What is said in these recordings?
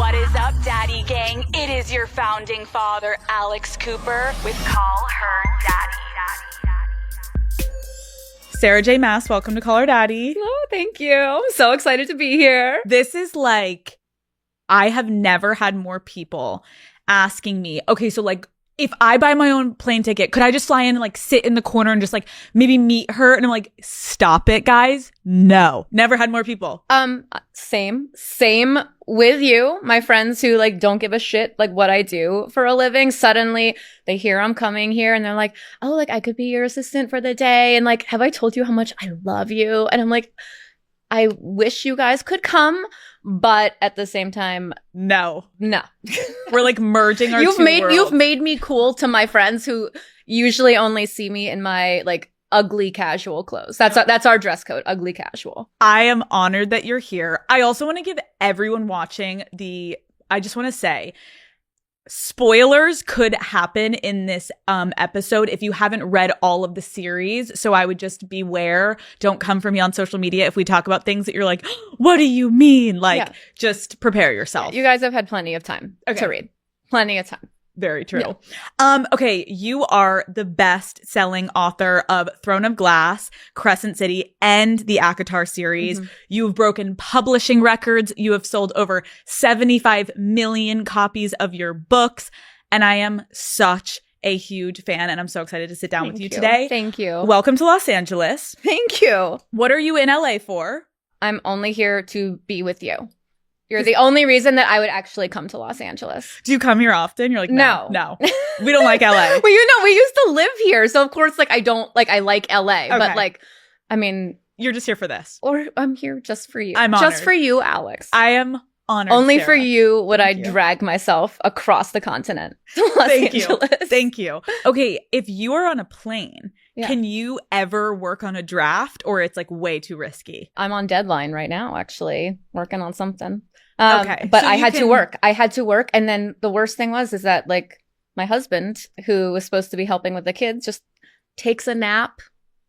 What is up, Daddy Gang? It is your founding father, Alex Cooper, with Call Her Daddy. Sarah J. Maas, welcome to Call Her Daddy. Oh, thank you. I'm so excited to be here. This is like, I have never had more people asking me, okay, so like, if I buy my own plane ticket, could I just fly in and like sit in the corner and just like maybe meet her? And I'm like, stop it, guys. No, never had more people. Same with you. My friends who like don't give a shit like what I do for a living, suddenly they hear I'm coming here and they're like, oh, like I could be your assistant for the day. And like, have I told you how much I love you? And I'm like, I wish you guys could come, but at the same time, no. We're like merging our you've two made worlds. You've made me cool to my friends who usually only see me in my like ugly casual clothes. That's our dress code, ugly casual. I am honored that you're here. I also want to give everyone watching I just want to say, spoilers could happen in this episode if you haven't read all of the series. So I would just beware. Don't come for me on social media if we talk about things that you're like, what do you mean? Like, just prepare yourself. You guys have had plenty of time to read. Plenty of time. Very true. Yeah. Okay, you are the best-selling author of Throne of Glass, Crescent City, and the ACOTAR series. Mm-hmm. You've broken publishing records. You have sold over 75 million copies of your books. And I am such a huge fan, and I'm so excited to sit down with you today. Thank you. Welcome to Los Angeles. Thank you. What are you in LA for? I'm only here to be with you. You're the only reason that I would actually come to Los Angeles. Do you come here often? You're like, no. We don't like LA. Well, we used to live here. So of course, like, I like LA, okay. But like, I mean. You're just here for this. Or I'm here just for you. I'm honored. Just for you, Alex. I am honored, only Sarah. for you would I drag myself across the continent to Los Angeles. Thank you. Okay, if you are on a plane, can you ever work on a draft, or it's like way too risky? I'm on deadline right now, actually, working on something. Okay. But so I had to work. And then the worst thing is that like my husband, who was supposed to be helping with the kids, just takes a nap.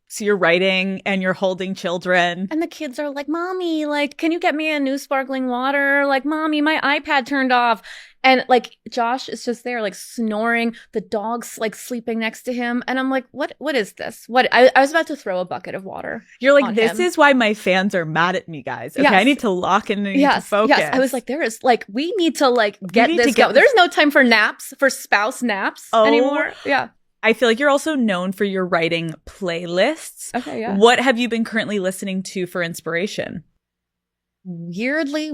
So you're writing and you're holding children. And the kids are like, Mommy, like, can you get me a new sparkling water? Like, Mommy, my iPad turned off. And like Josh is just there like snoring. The dog's like sleeping next to him. And I'm like, what is this? I was about to throw a bucket of water. You're like, this is why my fans are mad at me, guys. Okay, yes. I need to lock in and need to focus. Yes, I was like, there is like, we need to like get this going. There's no time for naps, for spouse naps anymore. Yeah. I feel like you're also known for your writing playlists. Okay, yeah. What have you been currently listening to for inspiration? Weirdly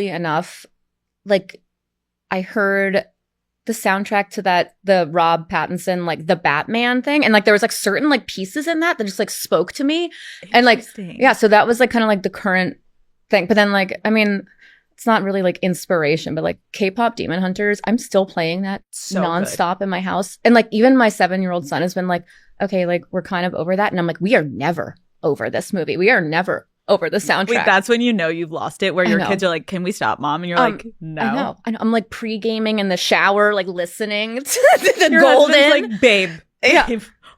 enough, like I heard the soundtrack to the Rob Pattinson, like the Batman thing. And like, there was like certain like pieces in that just like spoke to me. And like, yeah, so that was like kind of like the current thing. But then like, I mean, it's not really like inspiration, but like K-pop Demon Hunters, I'm still playing that nonstop in my house. And like even my 7-year-old son has been like, okay, like we're kind of over that. And I'm like, we are never over this movie. We are never over the soundtrack. Wait, that's when you know you've lost it, where your kids are like, can we stop, Mom? And you're like, no. I know. I'm like pre-gaming in the shower, like listening to the your Golden. Like, babe,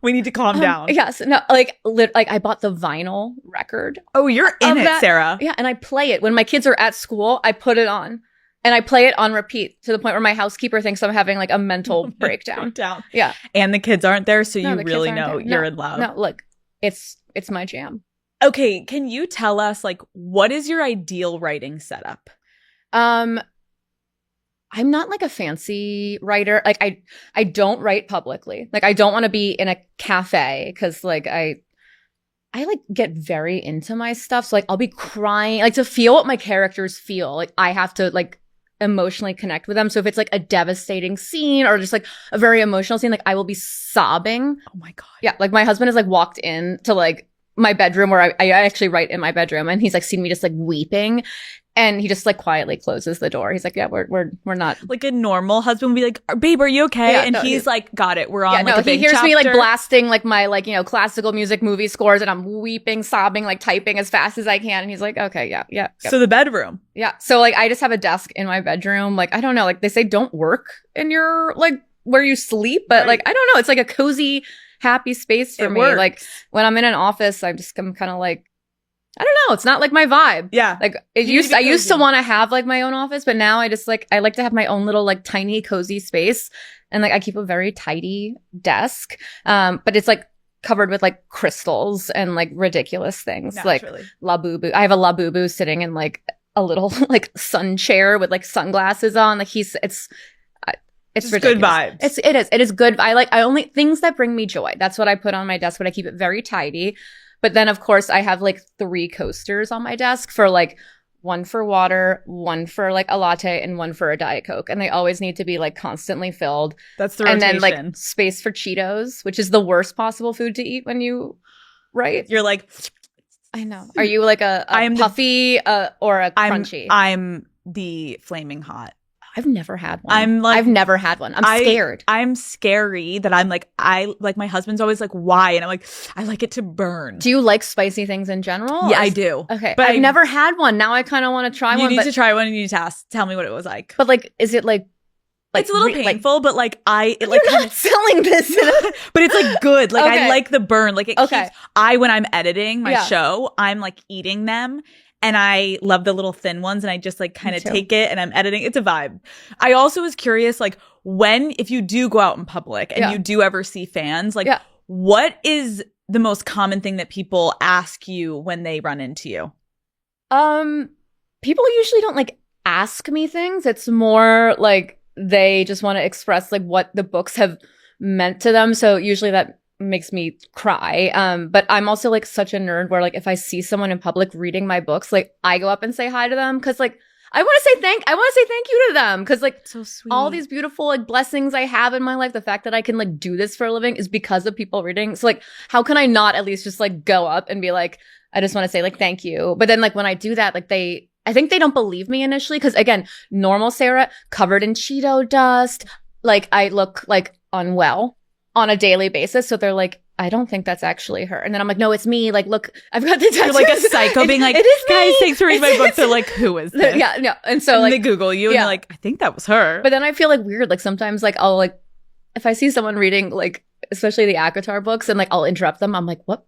we need to calm down. Yes. No, like I bought the vinyl record. Oh, you're in it, Sarah. Yeah. And I play it when my kids are at school. I put it on and I play it on repeat to the point where my housekeeper thinks I'm having like a mental breakdown. Yeah. And the kids aren't there. So you really know you're in love. No, look, it's my jam. Okay. Can you tell us like, what is your ideal writing setup? I'm not like a fancy writer. Like I don't write publicly. Like I don't want to be in a cafe because like I like get very into my stuff. So like I'll be crying, like to feel what my characters feel. Like I have to like emotionally connect with them. So if it's like a devastating scene or just like a very emotional scene, like I will be sobbing. Oh my God. Yeah. Like my husband has like walked in to like my bedroom where I actually write in my bedroom, and he's like seen me just like weeping. And he just like quietly closes the door. He's like, yeah, we're not. Like a normal husband would be like, babe, are you okay? Yeah, and he's like, got it. We're on like a big he hears chapter. Me like blasting like my like, you know, classical music movie scores, and I'm weeping, sobbing, like typing as fast as I can. And he's like, okay, yeah. So the bedroom. Yeah. So like I just have a desk in my bedroom. Like, I don't know, like they say don't work in your like where you sleep, but like, I don't know. It's like a cozy, happy space for me. Works. Like when I'm in an office, I'm kind of like, I don't know. It's not like my vibe. Yeah. Like I used to want to have like my own office, but now I just like, I like to have my own little like tiny cozy space. And like I keep a very tidy desk. But it's like covered with like crystals and like ridiculous things. Naturally. Like Labubu. I have a Labubu sitting in like a little like sun chair with like sunglasses on. Like it's Just ridiculous. good vibes. It is good. I only things that bring me joy. That's what I put on my desk, but I keep it very tidy. But then of course I have like 3 coasters on my desk for like one for water, one for like a latte, and one for a Diet Coke. And they always need to be like constantly filled. That's the rotation. And then like space for Cheetos, which is the worst possible food to eat when you write. You're like, I know. Are you like a puffy or a crunchy? I'm the flaming hot. I've never had one. I've never had one. I'm scared. I'm scary that I'm like, my husband's always like, why? And I'm like, I like it to burn. Do you like spicy things in general? Yeah, I do. Okay. But I've never had one. Now I kind of want to try one. You need to try one and you need to tell me what it was like. But like, is it like it's a little painful, but like you're not selling this. But it's like good. Like Okay. I like the burn. Like it Okay. keeps, when I'm editing my show, I'm like eating them. And I love the little thin ones and I just like kind of take it and I'm editing. It's a vibe. I also was curious, like if you do go out in public and you do ever see fans, like what is the most common thing that people ask you when they run into you? People usually don't like ask me things. It's more like they just want to express like what the books have meant to them. So usually that makes me cry. But I'm also like such a nerd where like if I see someone in public reading my books, like I go up and say hi to them because like I want to say thank you to them because like so sweet. All these beautiful like blessings I have in my life, the fact that I can like do this for a living is because of people reading. So like how can I not at least just like go up and be like, I just want to say like thank you. But then like when I do that, like I think they don't believe me initially because again, normal Sarah covered in Cheeto dust, like I look like unwell on a daily basis. So they're like, I don't think that's actually her. And then I'm like, no, it's me. Like, look, I've got the tattoos. You're like a psycho being like, it is me. Guys, thanks for reading my book. They're like, who is this? Yeah, no. And so and like they Google you and you're like, I think that was her. But then I feel like weird. Like sometimes like I'll like, if I see someone reading like, especially the ACOTAR books and like I'll interrupt them. I'm like, what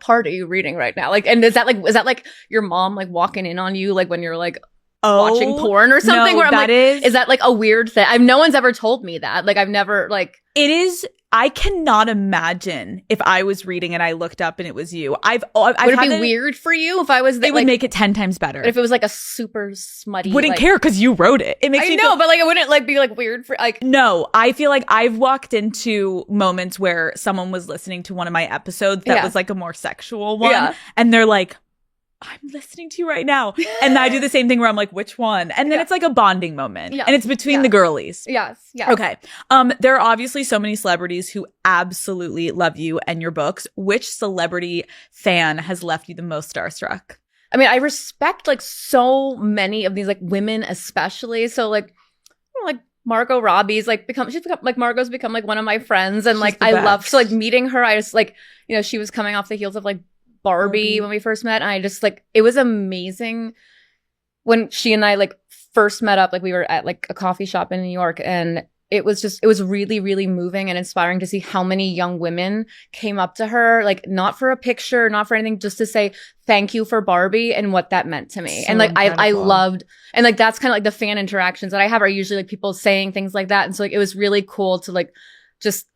part are you reading right now? Like, and is that like your mom like walking in on you? Like when you're like, watching porn or something no, where I'm like, is that like a weird thing? No one's ever told me that. Like I've never like. It is. I cannot imagine if I was reading and I looked up and it was you. Would it be weird for you if I was there? It would make it 10 times better. If it was like a super smutty. Wouldn't like, care because you wrote it. It makes me but like it wouldn't like be like weird for like. No, I feel like I've walked into moments where someone was listening to one of my episodes that was like a more sexual one, and they're like, I'm listening to you right now. And I do the same thing where I'm like, which one? And then it's like a bonding moment. And it's between the girlies. Yes. Okay. There are obviously so many celebrities who absolutely love you and your books. Which celebrity fan has left you the most starstruck? I mean, I respect like so many of these like women especially. So like Margot Robbie's Margot's become like one of my friends. And like I love, so like meeting her, I just like, she was coming off the heels of like Barbie when we first met, and I just like it was amazing when she and I like first met up. Like we were at like a coffee shop in New York, and it was really, really moving and inspiring to see how many young women came up to her, like not for a picture, not for anything, just to say thank you for Barbie and what that meant to me. So and like I loved, and like that's kind of like the fan interactions that I have are usually like people saying things like that, and so like it was really cool to like just.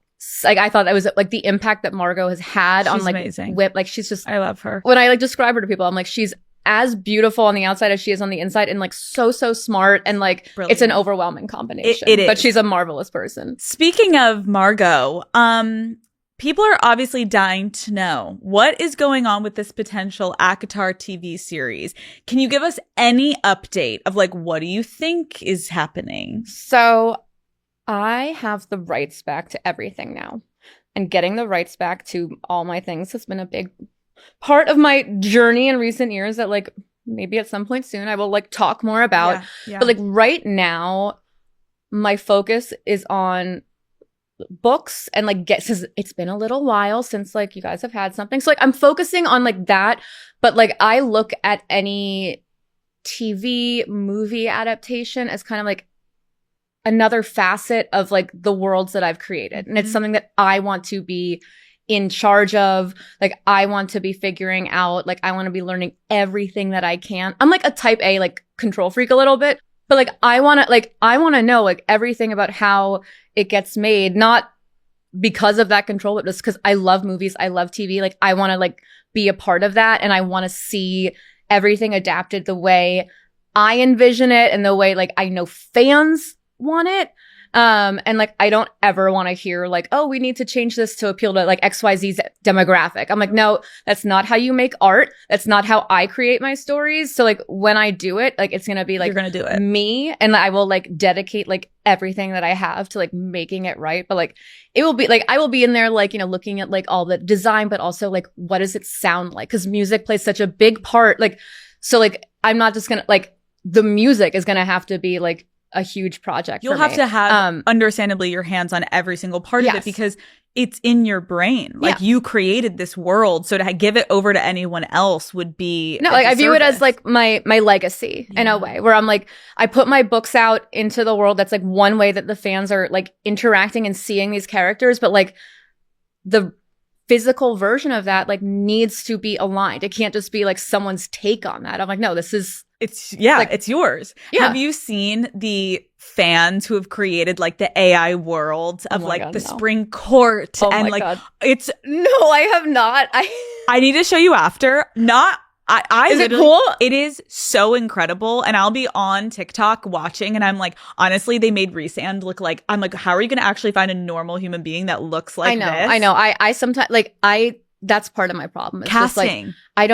Like I thought that was like the impact that Margot has had on like amazing. Whip. Like she's just, I love her. When I like describe her to people, I'm like, she's as beautiful on the outside as she is on the inside, and like so smart, and like brilliant. It's an overwhelming combination. It is. But she's a marvelous person. Speaking of Margot, people are obviously dying to know what is going on with this potential ACOTAR TV series. Can you give us any update of like what do you think is happening? So I have the rights back to everything now, and getting the rights back to all my things has been a big part of my journey in recent years that like maybe at some point soon I will like talk more about. Yeah. But like right now, my focus is on books and like since it's been a little while since like you guys have had something. So like I'm focusing on like that, but like I look at any TV movie adaptation as kind of like another facet of like the worlds that I've created. And it's something that I want to be in charge of. Like, I want to be figuring out, like, I want to be learning everything that I can. I'm like a type A, like, control freak a little bit, but like, I want to know like everything about how it gets made, not because of that control, but just because I love movies, I love TV. Like, I want to like be a part of that, and I want to see everything adapted the way I envision it and the way like I know fans want it. And like, I don't ever want to hear like, oh, we need to change this to appeal to like XYZ's demographic. I'm like, no, that's not how you make art. That's not how I create my stories. So like, when I do it, like, it's going to be like, You're going to do it. Me, and I will like dedicate like everything that I have to like making it right. But like, it will be like, I will be in there like, you know, looking at like all the design, but also like, what does it sound like? Because music plays such a big part. Like, so like, I'm not just going to like, the music is going to have to be like a huge project. You'll for have me. to have, understandably, your hands on every single part of it, because it's in your brain. Like, you created this world, so to give it over to anyone else would be no. Like, I view it as like my legacy in a way, where I'm like, I put my books out into the world. That's like one way that the fans are like interacting and seeing these characters, but like the physical version of that like needs to be aligned. It can't just be like someone's take on that. I'm like, no, this is. It's yours. Yeah. Have you seen the fans who have created like the AI world of spring court and like God. It's no, I have not. I need to show you after. Not I Is it cool? It is so incredible. And I'll be on TikTok watching, and I'm like, honestly, they made Rhysand look like, I'm like, how are you going to actually find a normal human being that looks like this? I know. I sometimes like that's part of my problem. It's casting. Just, like,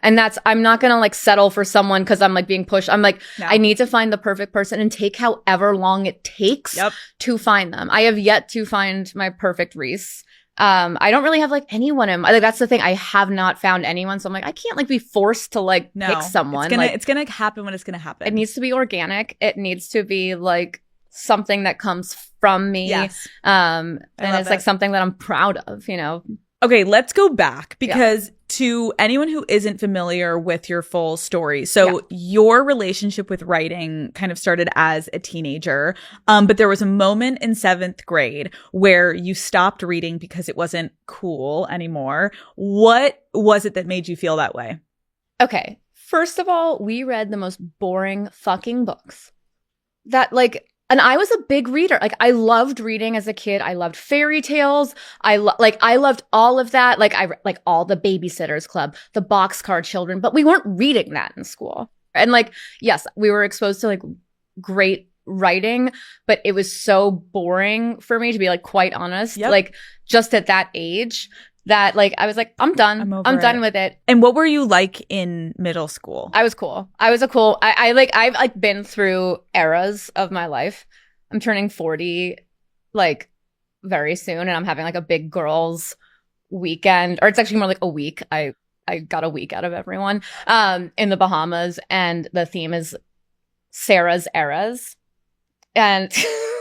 and I'm not going to like settle for someone because I'm like being pushed. I'm like, no. I need to find the perfect person and take however long it takes to find them. I have yet to find my perfect Rhys. I don't really have like anyone in like, that's the thing. I have not found anyone. So I'm like, I can't like be forced to like pick someone. It's gonna happen when it's gonna happen. It needs to be organic. It needs to be like something that comes from me. Yes. And it's like something that I'm proud of, you know? Okay, let's go back, because to anyone who isn't familiar with your full story, so your relationship with writing kind of started as a teenager, but there was a moment in 7th grade where you stopped reading because it wasn't cool anymore. What was it that made you feel that way? Okay, first of all, we read the most boring fucking books that like... And I was a big reader. Like, I loved reading as a kid. I loved fairy tales. I loved all of that. Like, like all the Babysitters Club, the Boxcar Children, but we weren't reading that in school. And like, yes, we were exposed to like great writing, but it was so boring for me, to be like quite honest. Like, just at that age, that like I was like, I'm done. I'm done with it. And what were you like in middle school? I was cool. I've like been through eras of my life. I'm turning 40 like very soon, and I'm having like a big girls weekend, or it's actually more like a week. I got a week out of everyone in the Bahamas, and the theme is Sarah's eras. And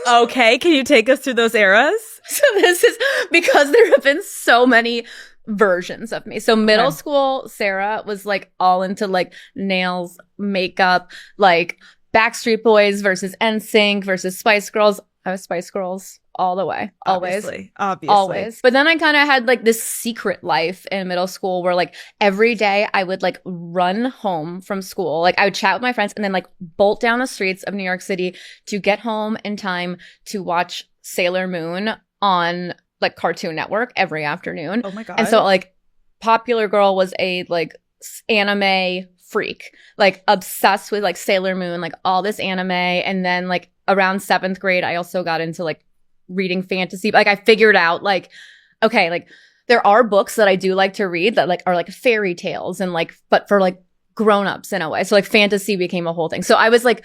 okay, can you take us through those eras? So this is because there have been so many versions of me. So middle school, Sarah was like all into like nails, makeup, like Backstreet Boys versus NSYNC versus Spice Girls. I was Spice Girls all the way. Obviously. Always. But then I kind of had like this secret life in middle school where like every day I would like run home from school. Like I would chat with my friends and then like bolt down the streets of New York City to get home in time to watch Sailor Moon on like Cartoon Network every afternoon. Oh my God. And so like Popular Girl was a like anime freak, like obsessed with like Sailor Moon, like all this anime. And then like around 7th grade, I also got into like reading fantasy. Like I figured out like, okay, like there are books that I do like to read that like are like fairy tales and like, but for like grown-ups in a way. So like fantasy became a whole thing. So I was like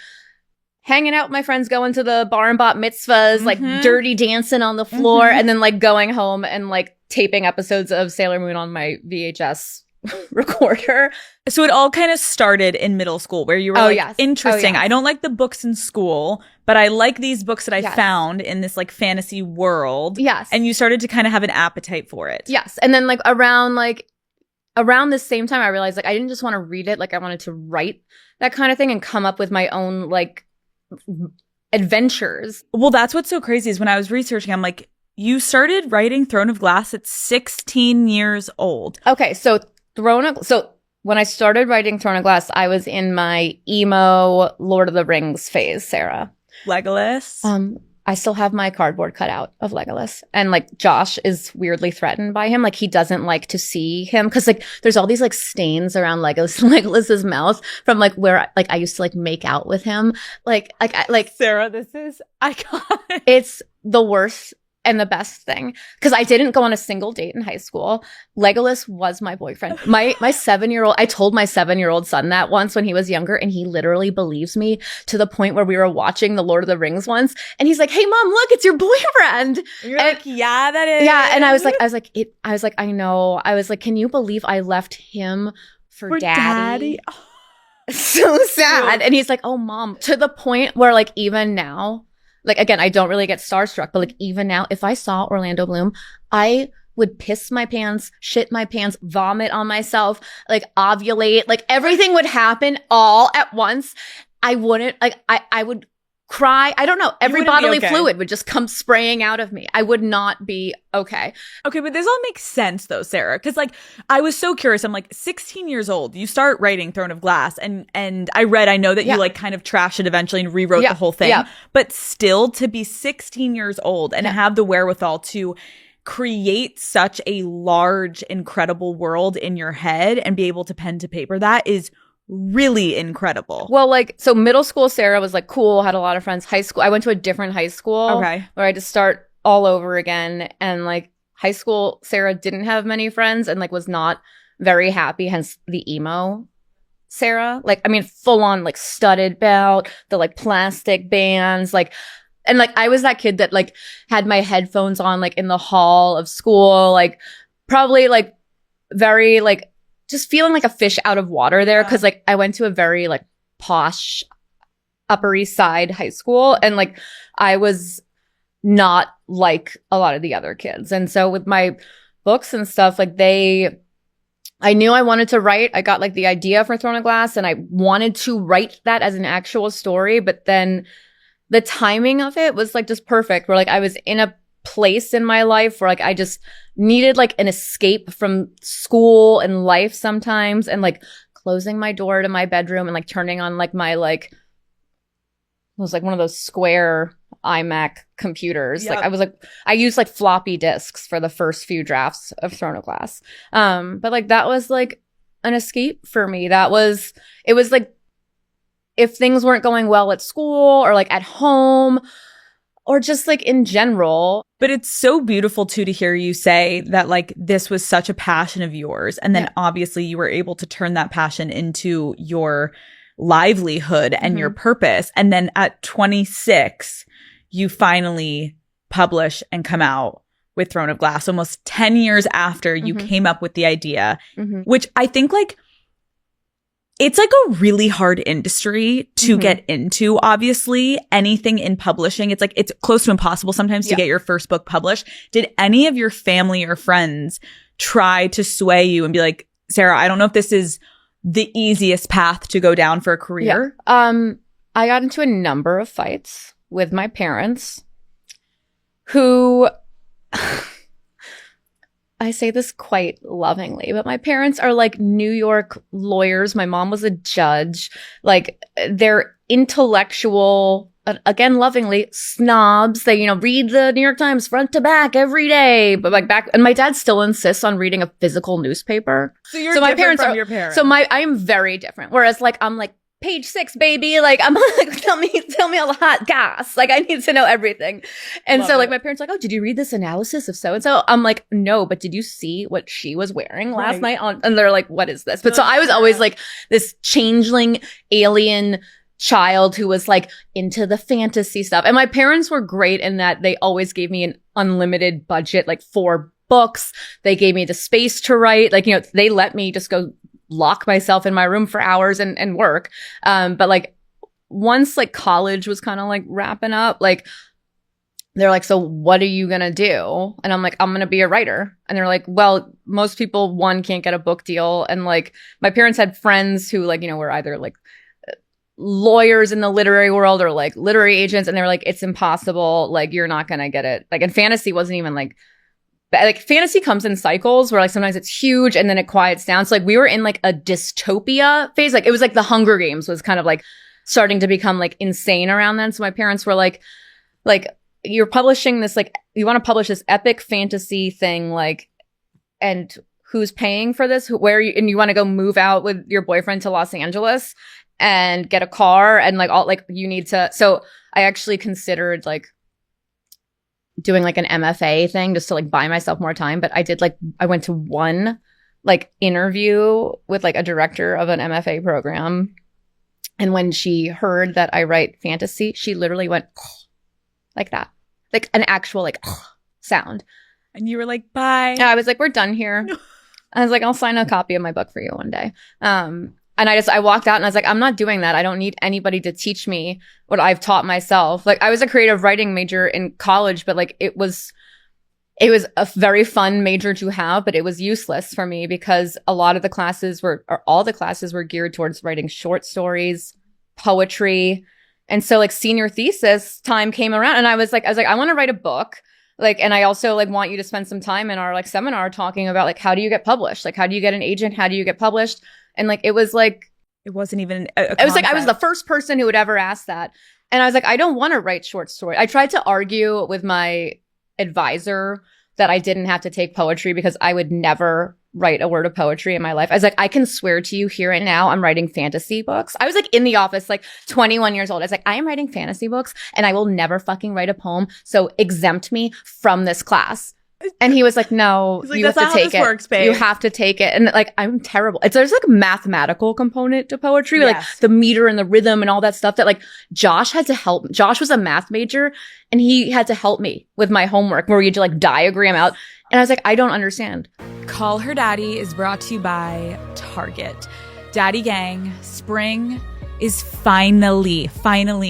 hanging out with my friends, going to the bar and bat mitzvahs, like dirty dancing on the floor, and then like going home and like taping episodes of Sailor Moon on my VHS recorder. So it all kind of started in middle school where you were interesting. I don't like the books in school, but I like these books that I found in this like fantasy world. Yes. And you started to kind of have an appetite for it. Yes. And then like around the same time, I realized like I didn't just want to read it. Like I wanted to write that kind of thing and come up with my own like adventures. Well, that's what's so crazy is when I was researching, I'm like, you started writing Throne of Glass at 16 years old. Okay, so when I started writing Throne of Glass, I was in my emo Lord of the Rings phase, Sarah. Legolas? I still have my cardboard cutout of Legolas. And like Josh is weirdly threatened by him. Like he doesn't like to see him because like there's all these like stains around Legolas's mouth from like where like I used to like make out with him. Like Sarah, this is iconic. It's the worst and the best thing because I didn't go on a single date in high school. Legolas was my boyfriend. My 7-year-old, I told my 7-year-old son that once when he was younger, and he literally believes me to the point where we were watching the Lord of the Rings once, and he's like, "Hey, mom, look, it's your boyfriend." And you're like, "Yeah, that is." Yeah, and I was like, I know. I was like, "Can you believe I left him for daddy?" So sad. And he's like, "Oh, mom," to the point where like even now. Like, again, I don't really get starstruck, but like even now, if I saw Orlando Bloom, I would piss my pants, shit my pants, vomit on myself, like ovulate, like everything would happen all at once. I wouldn't, like, I would cry. I don't know. Every bodily fluid would just come spraying out of me. I would not be okay. Okay, but this all makes sense though, Sarah, because like I was so curious. I'm like 16 years old. You start writing Throne of Glass, and I know that you like kind of trashed it eventually and rewrote the whole thing. Yeah. But still, to be 16 years old and have the wherewithal to create such a large, incredible world in your head and be able to pen to paper that is really incredible. Well, like, so middle school Sarah was like cool, had a lot of friends. High school, I went to a different high school where I had to start all over again. And like high school Sarah didn't have many friends and like was not very happy, hence the emo Sarah. Like, I mean, full on like studded belt, the like plastic bands, like, and like I was that kid that like had my headphones on like in the hall of school, like probably like very like just feeling like a fish out of water there because like I went to a very like posh Upper East Side high school and like I was not like a lot of the other kids. And so with my books and stuff, like I knew I wanted to write. I got like the idea for Throne of Glass and I wanted to write that as an actual story, but then the timing of it was like just perfect where like I was in a place in my life where like I just needed like an escape from school and life sometimes and like closing my door to my bedroom and like turning on like my like it was like one of those square iMac computers. Yep. Like I used like floppy disks for the first few drafts of Throne of Glass. But like that was like an escape for me. It was like if things weren't going well at school or like at home or just like in general. But it's so beautiful too to hear you say that like this was such a passion of yours. And then obviously you were able to turn that passion into your livelihood and your purpose. And then at 26, you finally publish and come out with Throne of Glass almost 10 years after you came up with the idea, which I think like it's like a really hard industry to get into, obviously. Anything in publishing, it's like it's close to impossible sometimes to get your first book published. Did any of your family or friends try to sway you and be like, Sarah, I don't know if this is the easiest path to go down for a career? Yeah. I got into a number of fights with my parents who... I say this quite lovingly, but my parents are like New York lawyers. My mom was a judge. Like they're intellectual, again, lovingly, snobs. They, read the New York Times front to back every day. But like and my dad still insists on reading a physical newspaper. So my parents from your parents. So I am very different. Whereas like, I'm like, page 6, baby. Like, I'm like, tell me all the hot goss. Like, I need to know everything. And so, like, my parents are like, oh, did you read this analysis of so-and-so? I'm like, no, but did you see what she was wearing last night? And they're like, what is this? But so I was always like this changeling alien child who was like into the fantasy stuff. And my parents were great in that they always gave me an unlimited budget, like 4 books. They gave me the space to write. Like, they let me just go lock myself in my room for hours and work. But like once like college was kind of like wrapping up, like they're like, so what are you going to do? And I'm like, I'm going to be a writer. And they're like, well, most people can't get a book deal. And like my parents had friends who like, were either like lawyers in the literary world or like literary agents, and they were like, it's impossible, like you're not gonna get it. Like, and fantasy wasn't even like fantasy comes in cycles where like sometimes it's huge and then it quiets down. So like we were in like a dystopia phase. Like it was like the Hunger Games was kind of like starting to become like insane around then. So my parents were like you're publishing this, like you want to publish this epic fantasy thing, like, and who's paying for this? Where are you? And you want to go move out with your boyfriend to Los Angeles and get a car and like all, like you need to. So I actually considered like doing like an MFA thing just to like buy myself more time. But I did like, I went to one like interview with like a director of an MFA program. And when she heard that I write fantasy, she literally went like that, like an actual like sound. And you were like, bye. Yeah, I was like, we're done here. I was like, I'll sign a copy of my book for you one day. And I walked out and I was like, I'm not doing that. I don't need anybody to teach me what I've taught myself. Like I was a creative writing major in college, but like it was a very fun major to have, but it was useless for me because a lot of the classes were, or all the classes were geared towards writing short stories, poetry. And so like senior thesis time came around and I was like, I want to write a book. Like, and I also like want you to spend some time in our like seminar talking about like, how do you get published? Like, how do you get an agent? How do you get published? And like, it was like, it wasn't even it was like, I was the first person who would ever ask that. And I was like, I don't want to write short stories. I tried to argue with my advisor that I didn't have to take poetry because I would never write a word of poetry in my life. I was like, I can swear to you here and now, I'm writing fantasy books. I was like in the office, like 21 years old. I was like, I am writing fantasy books and I will never fucking write a poem. So exempt me from this class. And he was like, no, like, you have to take it. Works, babe. You have to take it. And like, I'm terrible. There's like a mathematical component to poetry, yes. like the meter and the rhythm and all that stuff that like Josh had to help. Josh was a math major and he had to help me with my homework where you'd like diagram out. And I was like, I don't understand. Call Her Daddy is brought to you by Target. Daddy Gang, spring is finally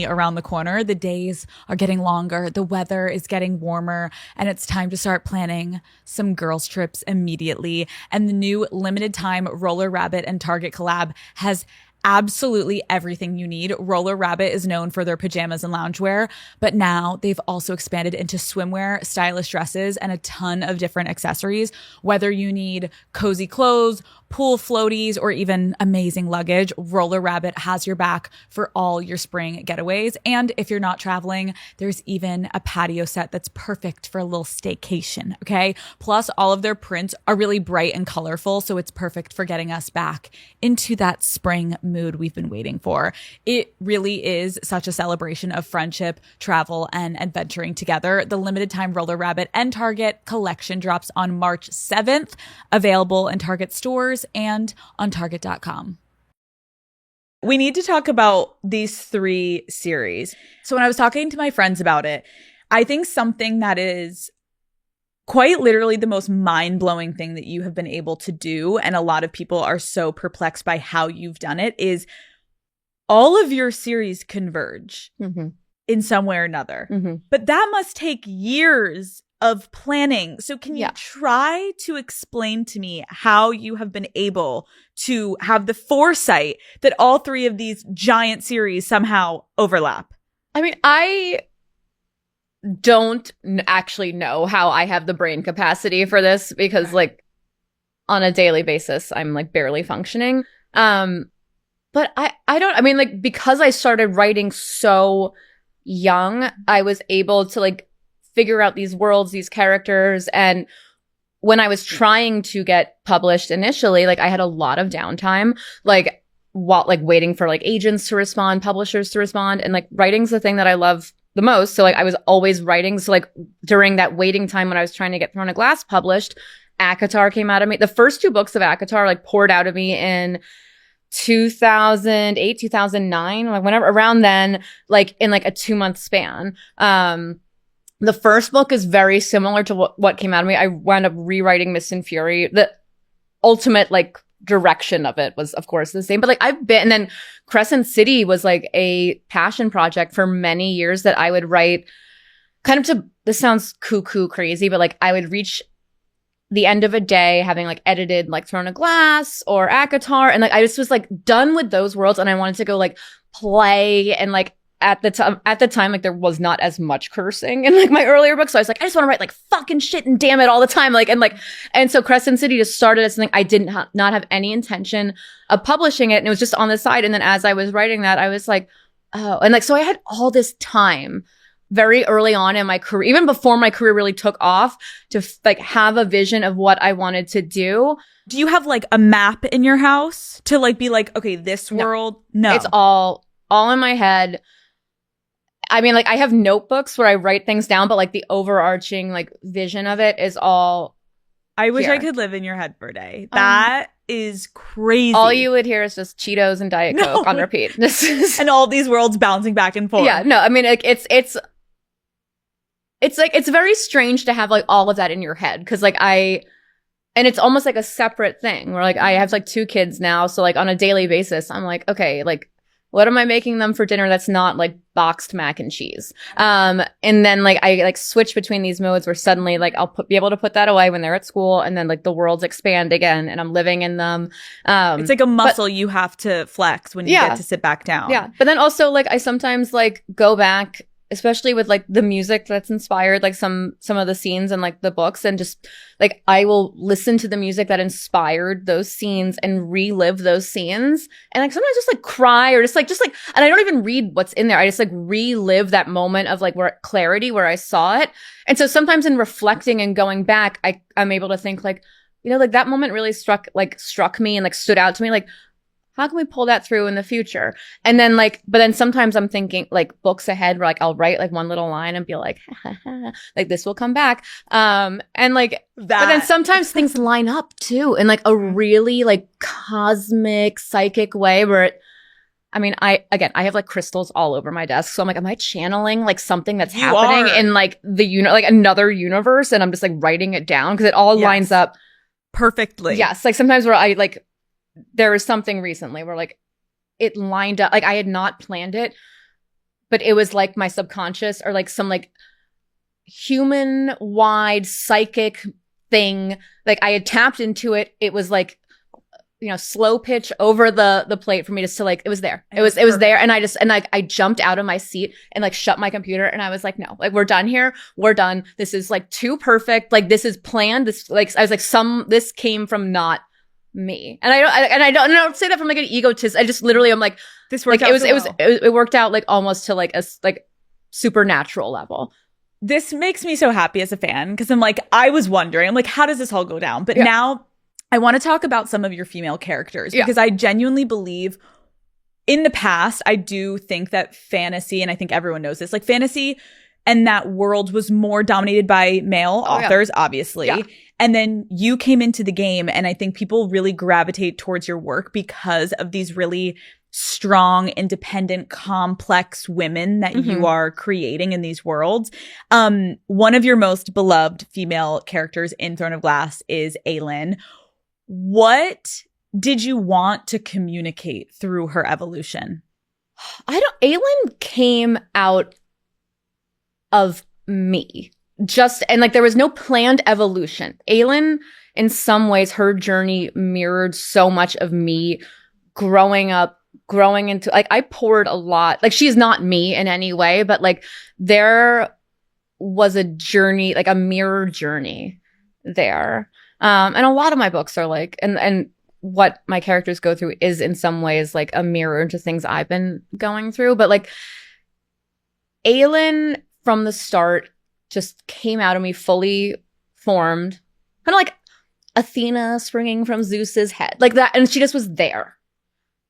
around the corner. The days are getting longer, the weather is getting warmer, and it's time to start planning some girls' trips immediately. And the new limited time Roller Rabbit and Target collab has absolutely everything you need. Roller Rabbit is known for their pajamas and loungewear, but now they've also expanded into swimwear, stylish dresses, and a ton of different accessories. Whether you need cozy clothes, pool floaties, or even amazing luggage, Roller Rabbit has your back for all your spring getaways. And if you're not traveling, there's even a patio set that's perfect for a little staycation, okay? Plus, all of their prints are really bright and colorful, so it's perfect for getting us back into that spring mood we've been waiting for. It really is such a celebration of friendship, travel, and adventuring together. The limited time Roller Rabbit and Target collection drops on March 7th, available in Target stores and on Target.com. We need to talk about these 3 series. So when I was talking to my friends about it, I think something that is quite literally the most mind-blowing thing that you have been able to do, and a lot of people are so perplexed by how you've done it, is all of your series converge in some way or another. But that must take years of planning. So can you try to explain to me how you have been able to have the foresight that all 3 of these giant series somehow overlap? I mean, I don't actually know how I have the brain capacity for this because like on a daily basis, I'm like barely functioning. But I mean, like, because I started writing so young, I was able to like figure out these worlds, these characters. And when I was trying to get published initially, like I had a lot of downtime, like while like waiting for like agents to respond, publishers to respond. And like writing's the thing that I love the most. So like I was always writing. So like during that waiting time when I was trying to get Throne of Glass published, ACOTAR came out of me. The first 2 books of ACOTAR like poured out of me in 2008, 2009, like whenever around then, like in like a 2-month span. The first book is very similar to what came out of me. I wound up rewriting Mist and Fury. The ultimate like direction of it was of course the same, but like and then Crescent City was like a passion project for many years that I would write kind of to, this sounds cuckoo crazy, but like I would reach the end of a day having like edited like Throne of Glass or ACOTAR, and like I just was like done with those worlds, and I wanted to go like play. And like at the time like there was not as much cursing in like my earlier books, so I was like, I just want to write like fucking shit and damn it all the time, like. And so Crescent City just started as something I didn't not have any intention of publishing it, and it was just on the side. And then as I was writing that, I was like, oh. And like so I had all this time very early on in my career, even before my career really took off, to like have a vision of what I wanted to do. Do you have like a map in your house to like be like, okay, this world? No. It's all in my head. I mean, like I have notebooks where I write things down, but like the overarching like vision of it is all I wish here. I could live in your head for a day. That is crazy. All you would hear is just Cheetos and Diet Coke on repeat. And all these worlds bouncing back and forth. Yeah, no, I mean, like, it's like, it's very strange to have like all of that in your head. Cause like and it's almost like a separate thing where like I have like 2 kids now. So like on a daily basis, I'm like, okay, like what am I making them for dinner that's not like boxed mac and cheese? And then like I like switch between these modes where suddenly like I'll be able to put that away when they're at school, and then like the worlds expand again and I'm living in them. It's like a muscle you have to flex when you get to sit back down. Yeah. But then also like I sometimes like go back, especially with like the music that's inspired like some of the scenes and like the books, and just like I will listen to the music that inspired those scenes and relive those scenes, and like sometimes just like cry or just like and I don't even read what's in there. I just like relive that moment of like clarity where I saw it. And so sometimes in reflecting and going back, I'm able to think like, you know, like that moment really struck me and like stood out to me, like how can we pull that through in the future? And then like, but then sometimes I'm thinking like books ahead where like I'll write like one little line and be like, like this will come back. And like, but then sometimes things line up too in like a really like cosmic psychic way where I mean, I have like crystals all over my desk. So I'm like, am I channeling like something that's happening in like like another universe? And I'm just like writing it down because it all lines up perfectly. Yes. Like sometimes where I like, there was something recently where like it lined up, like I had not planned it, but it was like my subconscious or like some like human wide psychic thing. Like I had tapped into it. It was like, you know, slow pitch over the plate for me just to like, it was there. It was there. And I jumped out of my seat and like shut my computer. And I was like, no, like we're done here. We're done. This is like too perfect. Like this is planned. This like, I was like this came from not me. And I don't say that from like an egotist. I just literally am like, this worked like, out. It worked out like almost to like a like supernatural level. This makes me so happy as a fan because I'm like, I was wondering, I'm like, how does this all go down? But now I want to talk about some of your female characters because I genuinely believe in the past, I do think that fantasy, and I think everyone knows this, like fantasy and that world was more dominated by male authors, obviously. Yeah. And then you came into the game, and I think people really gravitate towards your work because of these really strong, independent, complex women that you are creating in these worlds. One of your most beloved female characters in Throne of Glass is Aelin. What did you want to communicate through her evolution? Aelin came out of me. And like there was no planned evolution. Aelin, in some ways, her journey mirrored so much of me growing up, growing into like I poured a lot. Like she's not me in any way, but like there was a journey, like a mirror journey there. And a lot of my books are like, and what my characters go through is in some ways like a mirror to things I've been going through. But like Aelin from the start just came out of me fully formed, kind of like Athena springing from Zeus's head, like that. And she just was there.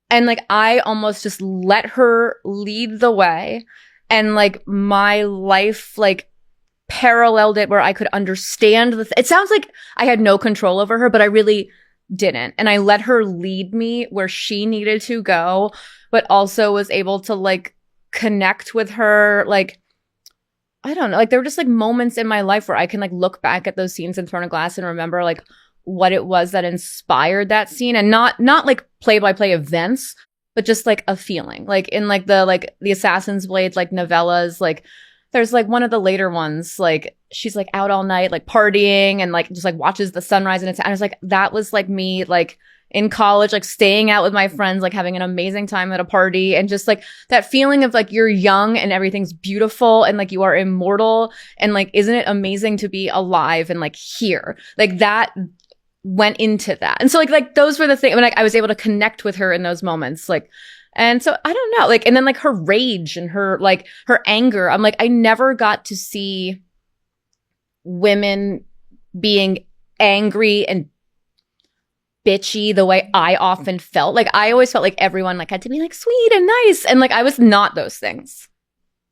And like, I almost just let her lead the way. And like my life, like paralleled it where I could understand it sounds like I had no control over her, but I really didn't. And I let her lead me where she needed to go, but also was able to like connect with her. Like, I don't know, like there were just like moments in my life where I can like look back at those scenes in Throne of Glass and remember like what it was that inspired that scene, and not like play-by-play events, but just like a feeling. Like in like the Assassin's Blade like novellas, like there's like one of the later ones, like she's like out all night, like partying and like just like watches the sunrise. And I was like, that was like me, like in college, like staying out with my friends, like having an amazing time at a party, and just like that feeling of like you're young and everything's beautiful and like you are immortal. And like, isn't it amazing to be alive and like here? Like that went into that. And so like those were the things, I mean, like I was able to connect with her in those moments. Like, and so I don't know, like, and then like her rage and her anger, I'm like, I never got to see women being angry and bitchy the way I often felt. Like I always felt like everyone like had to be like sweet and nice. And like I was not those things.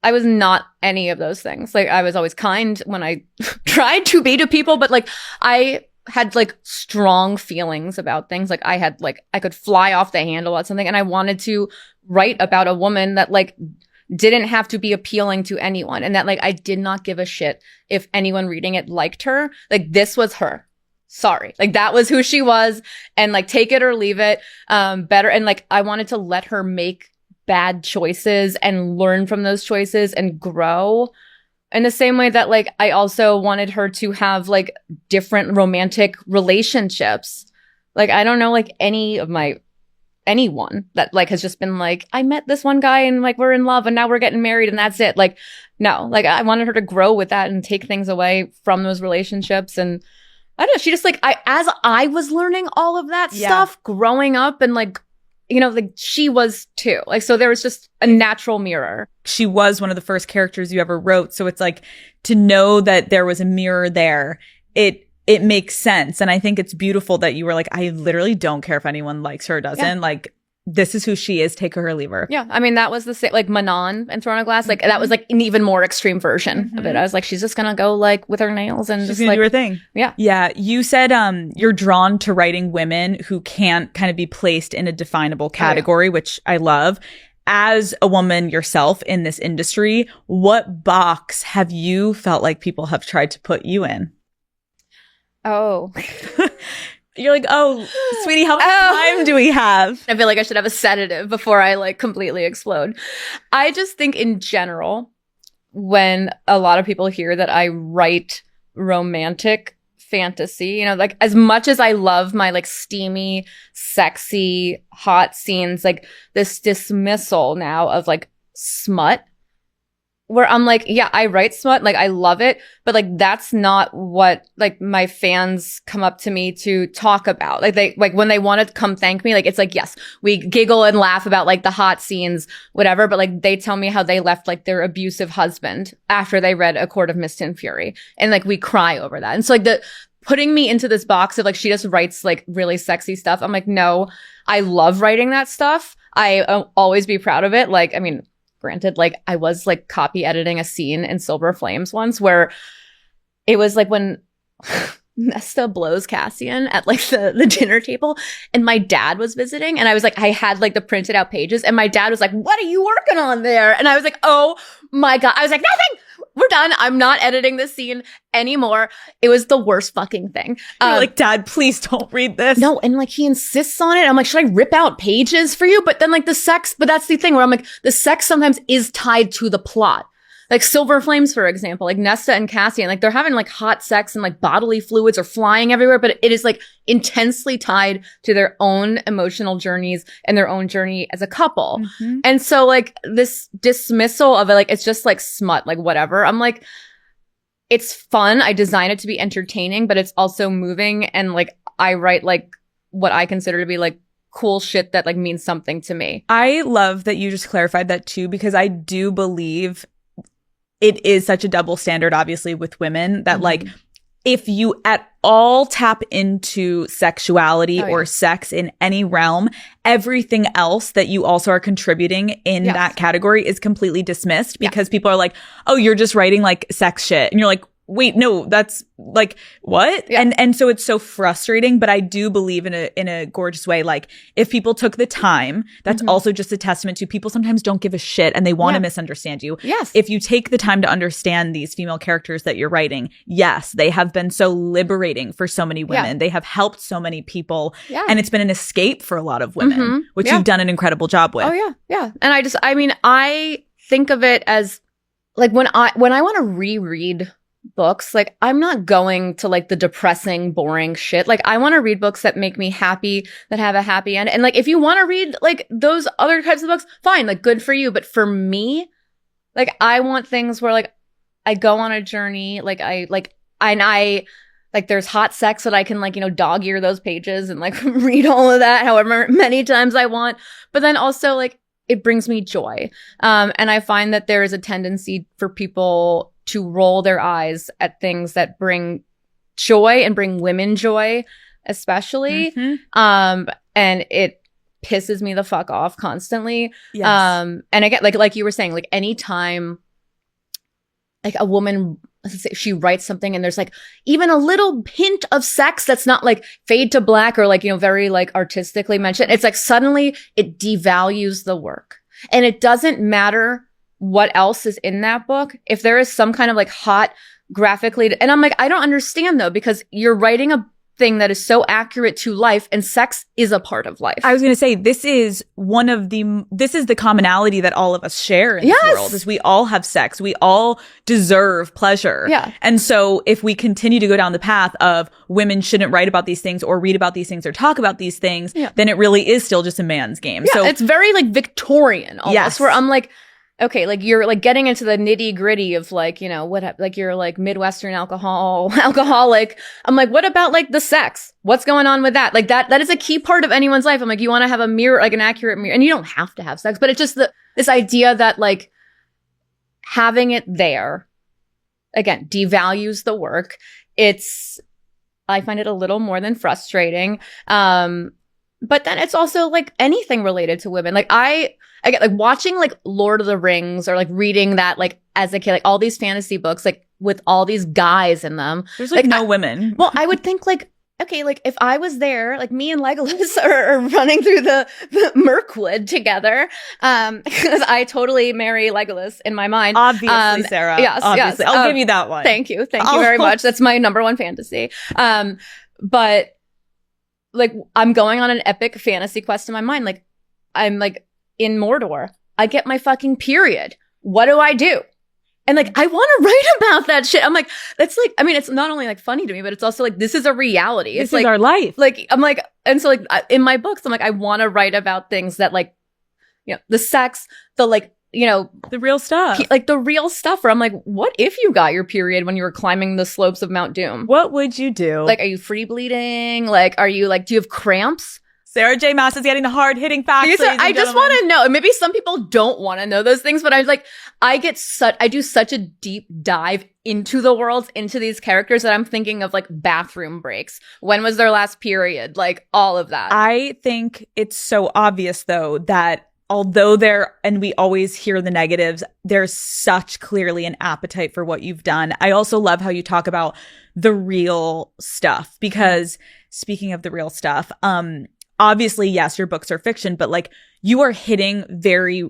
I was not any of those things. Like I was always kind when I tried to be to people, but like I had like strong feelings about things. Like I had like, I could fly off the handle at something, and I wanted to write about a woman that like didn't have to be appealing to anyone, and that like I did not give a shit if anyone reading it liked her. Like this was her. Sorry. Like that was who she was, and like take it or leave it. Better. And like I wanted to let her make bad choices and learn from those choices and grow. In the same way that like I also wanted her to have like different romantic relationships. Like I don't know like anyone that like has just been like, I met this one guy and like we're in love and now we're getting married and that's it. Like no, like I wanted her to grow with that and take things away from those relationships. And I don't know, she just like as I was learning all of that stuff growing up, and like, you know, like she was too. Like, so there was just a natural mirror. She was one of the first characters you ever wrote. So it's like, to know that there was a mirror there, it makes sense. And I think it's beautiful that you were like, I literally don't care if anyone likes her or doesn't. Yeah. Like, this is who she is. Take her or leave her. Yeah. I mean, that was the same, like Manon in Throne of Glass. Like that was like an even more extreme version of it. I was like, she's just going to go like with her nails and she's just gonna like do her thing. Yeah. Yeah. You said, you're drawn to writing women who can't kind of be placed in a definable category, which I love. As a woman yourself in this industry, what box have you felt like people have tried to put you in? Oh, you're like, oh, sweetie, how much time do we have? I feel like I should have a sedative before I like completely explode. I just think in general, when a lot of people hear that I write romantic fantasy, you know, like as much as I love my like steamy, sexy, hot scenes, like this dismissal now of like smut, where I'm like, yeah, I write smut, like I love it, but like that's not what like my fans come up to me to talk about. Like they like when they want to come thank me, like it's like, yes, we giggle and laugh about like the hot scenes, whatever, but like they tell me how they left like their abusive husband after they read A Court of Mist and Fury, and like we cry over that. And so like the putting me into this box of like she just writes like really sexy stuff, I'm like, no, I love writing that stuff. I'll always be proud of it. Like, I mean, granted, like I was like copy editing a scene in Silver Flames once where it was like when Nesta blows Cassian at like the dinner table, and my dad was visiting, and I was like, I had like the printed out pages, and my dad was like, what are you working on there? And I was like, oh my God. I was like, nothing. We're done. I'm not editing this scene anymore. It was the worst fucking thing. You're like, Dad, please don't read this. No, and like he insists on it. I'm like, should I rip out pages for you? But then like the sex, but that's the thing where I'm like, the sex sometimes is tied to the plot. Like Silver Flames, for example, like Nesta and Cassian, like they're having like hot sex and like bodily fluids are flying everywhere, but it is like intensely tied to their own emotional journeys and their own journey as a couple. Mm-hmm. And so like this dismissal of it, like it's just like smut, like whatever. I'm like, it's fun. I design it to be entertaining, but it's also moving. And like I write like what I consider to be like cool shit that like means something to me. I love that you just clarified that too, because I do believe it is such a double standard, obviously, with women that like if you at all tap into sexuality or sex in any realm, everything else that you also are contributing in that category is completely dismissed because people are like, oh, you're just writing like sex shit. And you're like, wait, no, that's like, what? Yeah. And so it's so frustrating, but I do believe in a gorgeous way. Like if people took the time, that's also just a testament to people sometimes don't give a shit and they want to misunderstand you. Yes. If you take the time to understand these female characters that you're writing, yes, they have been so liberating for so many women. Yeah. They have helped so many people. Yeah. And it's been an escape for a lot of women, which you've done an incredible job with. Oh, yeah. Yeah. And I think of it as like when I want to reread books, like I'm not going to like the depressing, boring shit. Like I want to read books that make me happy, that have a happy end. And like if you want to read like those other types of books, fine, like good for you. But for me, like I want things where like I go on a journey, like I there's hot sex that I can like, dog ear those pages and like read all of that however many times I want. But then also like it brings me joy. And I find that there is a tendency for people to roll their eyes at things that bring joy and bring women joy, especially. And it pisses me the fuck off constantly. Yes. And again, like you were saying, like anytime like a woman, let's say she writes something and there's like even a little hint of sex that's not like fade to black or like, very like artistically mentioned. It's like suddenly it devalues the work. And it doesn't matter what else is in that book. If there is some kind of like hot graphically, and I'm like, I don't understand though, because you're writing a thing that is so accurate to life, and sex is a part of life. I was going to say, this is the commonality that all of us share in Yes. this world, is we all have sex. We all deserve pleasure. Yeah. And so if we continue to go down the path of women shouldn't write about these things or read about these things or talk about these things, then it really is still just a man's game. Yeah, So it's very like Victorian almost, Yes. where I'm like, okay, like you're like getting into the nitty gritty of like, what, like you're like Midwestern alcoholic. I'm like, what about like the sex? What's going on with that? Like that is a key part of anyone's life. I'm like, you want to have a mirror, like an accurate mirror, and you don't have to have sex, but it's just this idea that like having it there, again, devalues the work. I find it a little more than frustrating. But then it's also like anything related to women. Like I get like watching like Lord of the Rings or like reading that like as a kid, like all these fantasy books, like with all these guys in them. There's like no women. Well, I would think like, okay, like if I was there, like me and Legolas are running through the Mirkwood together, because I totally marry Legolas in my mind. Obviously, Sarah. Yes, obviously. yes. I'll give you that one. Thank you very much. That's my number one fantasy. But like I'm going on an epic fantasy quest in my mind. Like I'm like in Mordor. I get my fucking period. What do I do? And like, I want to write about that shit. I'm like, that's like, I mean, it's not only like funny to me, but it's also like, this is a reality. This It's is like our life. Like, I'm like, and so like in my books, I'm like, I want to write about things that like, the sex, the like, the real stuff. like the real stuff where I'm like, what if you got your period when you were climbing the slopes of Mount Doom? What would you do? Like, are you free bleeding? Like, are you like, do you have cramps? Sarah J. Maas is getting the hard-hitting facts. I just want to know. And maybe some people don't want to know those things, but I do such a deep dive into the worlds, into these characters, that I'm thinking of like bathroom breaks. When was their last period? Like all of that. I think it's so obvious though that although and we always hear the negatives, there's such clearly an appetite for what you've done. I also love how you talk about the real stuff, because speaking of the real stuff, obviously, yes, your books are fiction, but like you are hitting very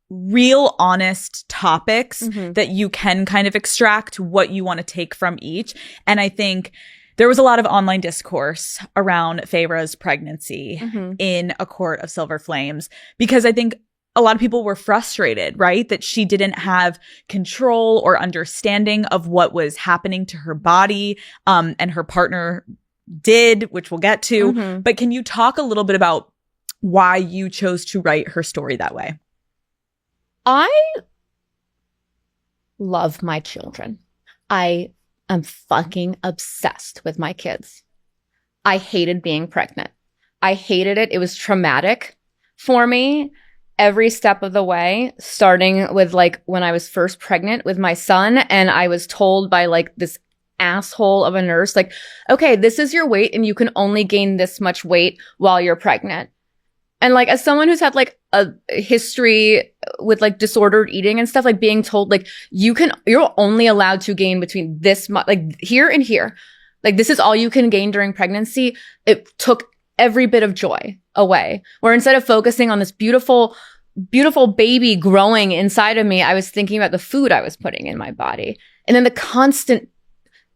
real, honest topics that you can kind of extract what you want to take from each. And I think there was a lot of online discourse around Feyre's pregnancy in A Court of Silver Flames, because I think a lot of people were frustrated, right? That she didn't have control or understanding of what was happening to her body, and her partner did, which we'll get to. But can you talk a little bit about why you chose to write her story that way? I love my children. I am fucking obsessed with my kids. I hated being pregnant. I hated it. It was traumatic for me every step of the way, starting with like when I was first pregnant with my son, and I was told by like this asshole of a nurse, like, okay, this is your weight and you can only gain this much weight while you're pregnant. And like, as someone who's had like a history with like disordered eating and stuff, like being told like you're only allowed to gain between this much, like here and here, like this is all you can gain during pregnancy. It took every bit of joy away, where instead of focusing on this beautiful baby growing inside of me, I was thinking about the food I was putting in my body. And then the constant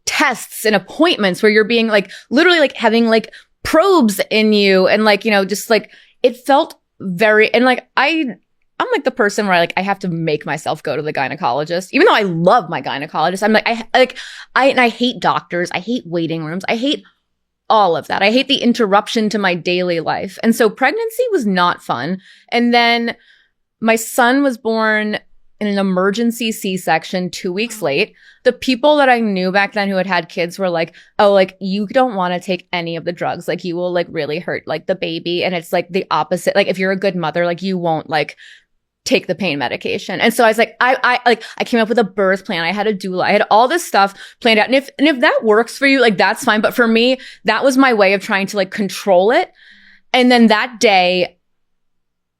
tests and appointments where you're being like literally like having like probes in you, and like, just like it felt very, and like I I'm like the person where I have to make myself go to the gynecologist, even though I love my gynecologist. I'm like, I hate doctors. I hate waiting rooms. I hate all of that. I hate the interruption to my daily life. And so pregnancy was not fun. And then my son was born in an emergency C-section 2 weeks late. The people that I knew back then who had kids were like, oh, like, you don't want to take any of the drugs. Like, you will like really hurt like the baby. And it's like the opposite. Like, if you're a good mother, like, you won't like take the pain medication. And so I was like, I came up with a birth plan. I had a doula. I had all this stuff planned out. And if that works for you, like, that's fine. But for me, that was my way of trying to like control it. And then that day,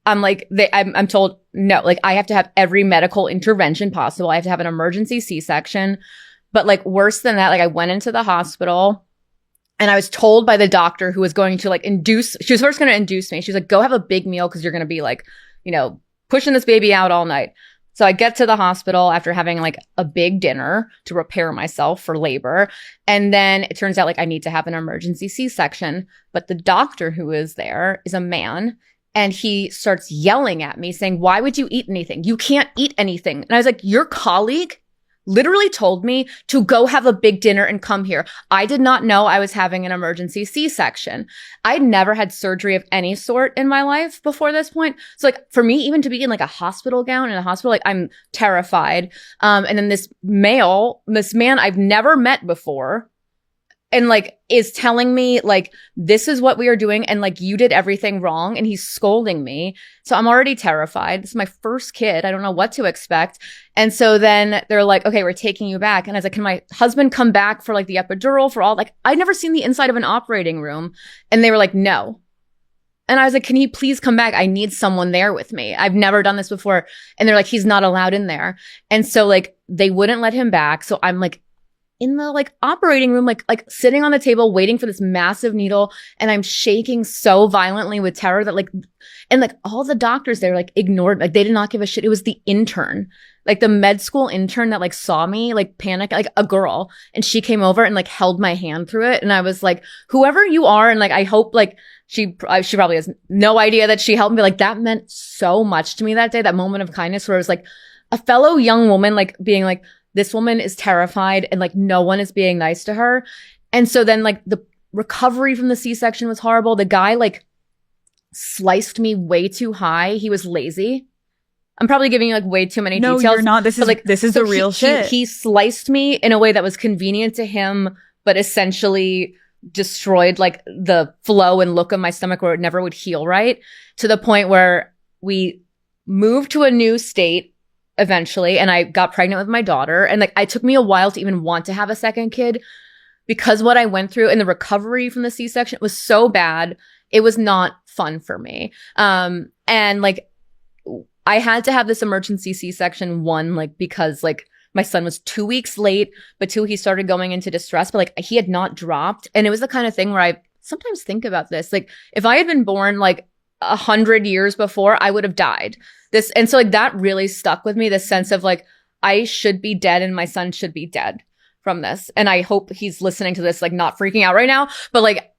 I'm like, I'm told, no, like, I have to have every medical intervention possible. I have to have an emergency C-section. But like, worse than that, like, I went into the hospital and I was told by the doctor who was going to like she was first going to induce me. She was like, go have a big meal because you're going to be like, pushing this baby out all night. So I get to the hospital after having like a big dinner to prepare myself for labor. And then it turns out like I need to have an emergency C-section. But the doctor who is there is a man. And he starts yelling at me saying, why would you eat anything? You can't eat anything. And I was like, your colleague literally told me to go have a big dinner and come here. I did not know I was having an emergency C-section. I'd never had surgery of any sort in my life before this point. So like, for me, even to be in like a hospital gown in a hospital, like, I'm terrified. And then this man I've never met before, and like, is telling me like, this is what we are doing. And like, you did everything wrong. And he's scolding me. So I'm already terrified. This is my first kid. I don't know what to expect. And so then they're like, okay, we're taking you back. And I was like, can my husband come back for like the epidural for all, like, I'd never seen the inside of an operating room. And they were like, no. And I was like, can he please come back? I need someone there with me. I've never done this before. And they're like, he's not allowed in there. And so like, they wouldn't let him back. So I'm like, in the like operating room, like sitting on the table, waiting for this massive needle. And I'm shaking so violently with terror that like, and like all the doctors there like ignored, like they did not give a shit. It was the intern, like the med school intern that like saw me like panic, like a girl. And she came over and like held my hand through it. And I was like, whoever you are. And like, I hope like she probably has no idea that she helped me. Like, that meant so much to me that day, that moment of kindness where it was like a fellow young woman, like being like, this woman is terrified and like no one is being nice to her. And so then like the recovery from the C-section was horrible. The guy like sliced me way too high. He was lazy. I'm probably giving you like way too many details. No, you're not. This is the real shit. He sliced me in a way that was convenient to him, but essentially destroyed like the flow and look of my stomach where it never would heal right, to the point where we moved to a new state eventually, and I got pregnant with my daughter. And like, it took me a while to even want to have a second kid because what I went through in the recovery from the C-section was so bad. It was not fun for me. And like, I had to have this emergency C-section, one, like, because like my son was 2 weeks late, but two, he started going into distress, but like he had not dropped. And it was the kind of thing where I sometimes think about this. Like, if I had been born like 100 years before, I would have died. And so like that really stuck with me, this sense of like, I should be dead and my son should be dead from this. And I hope he's listening to this, like, not freaking out right now, but like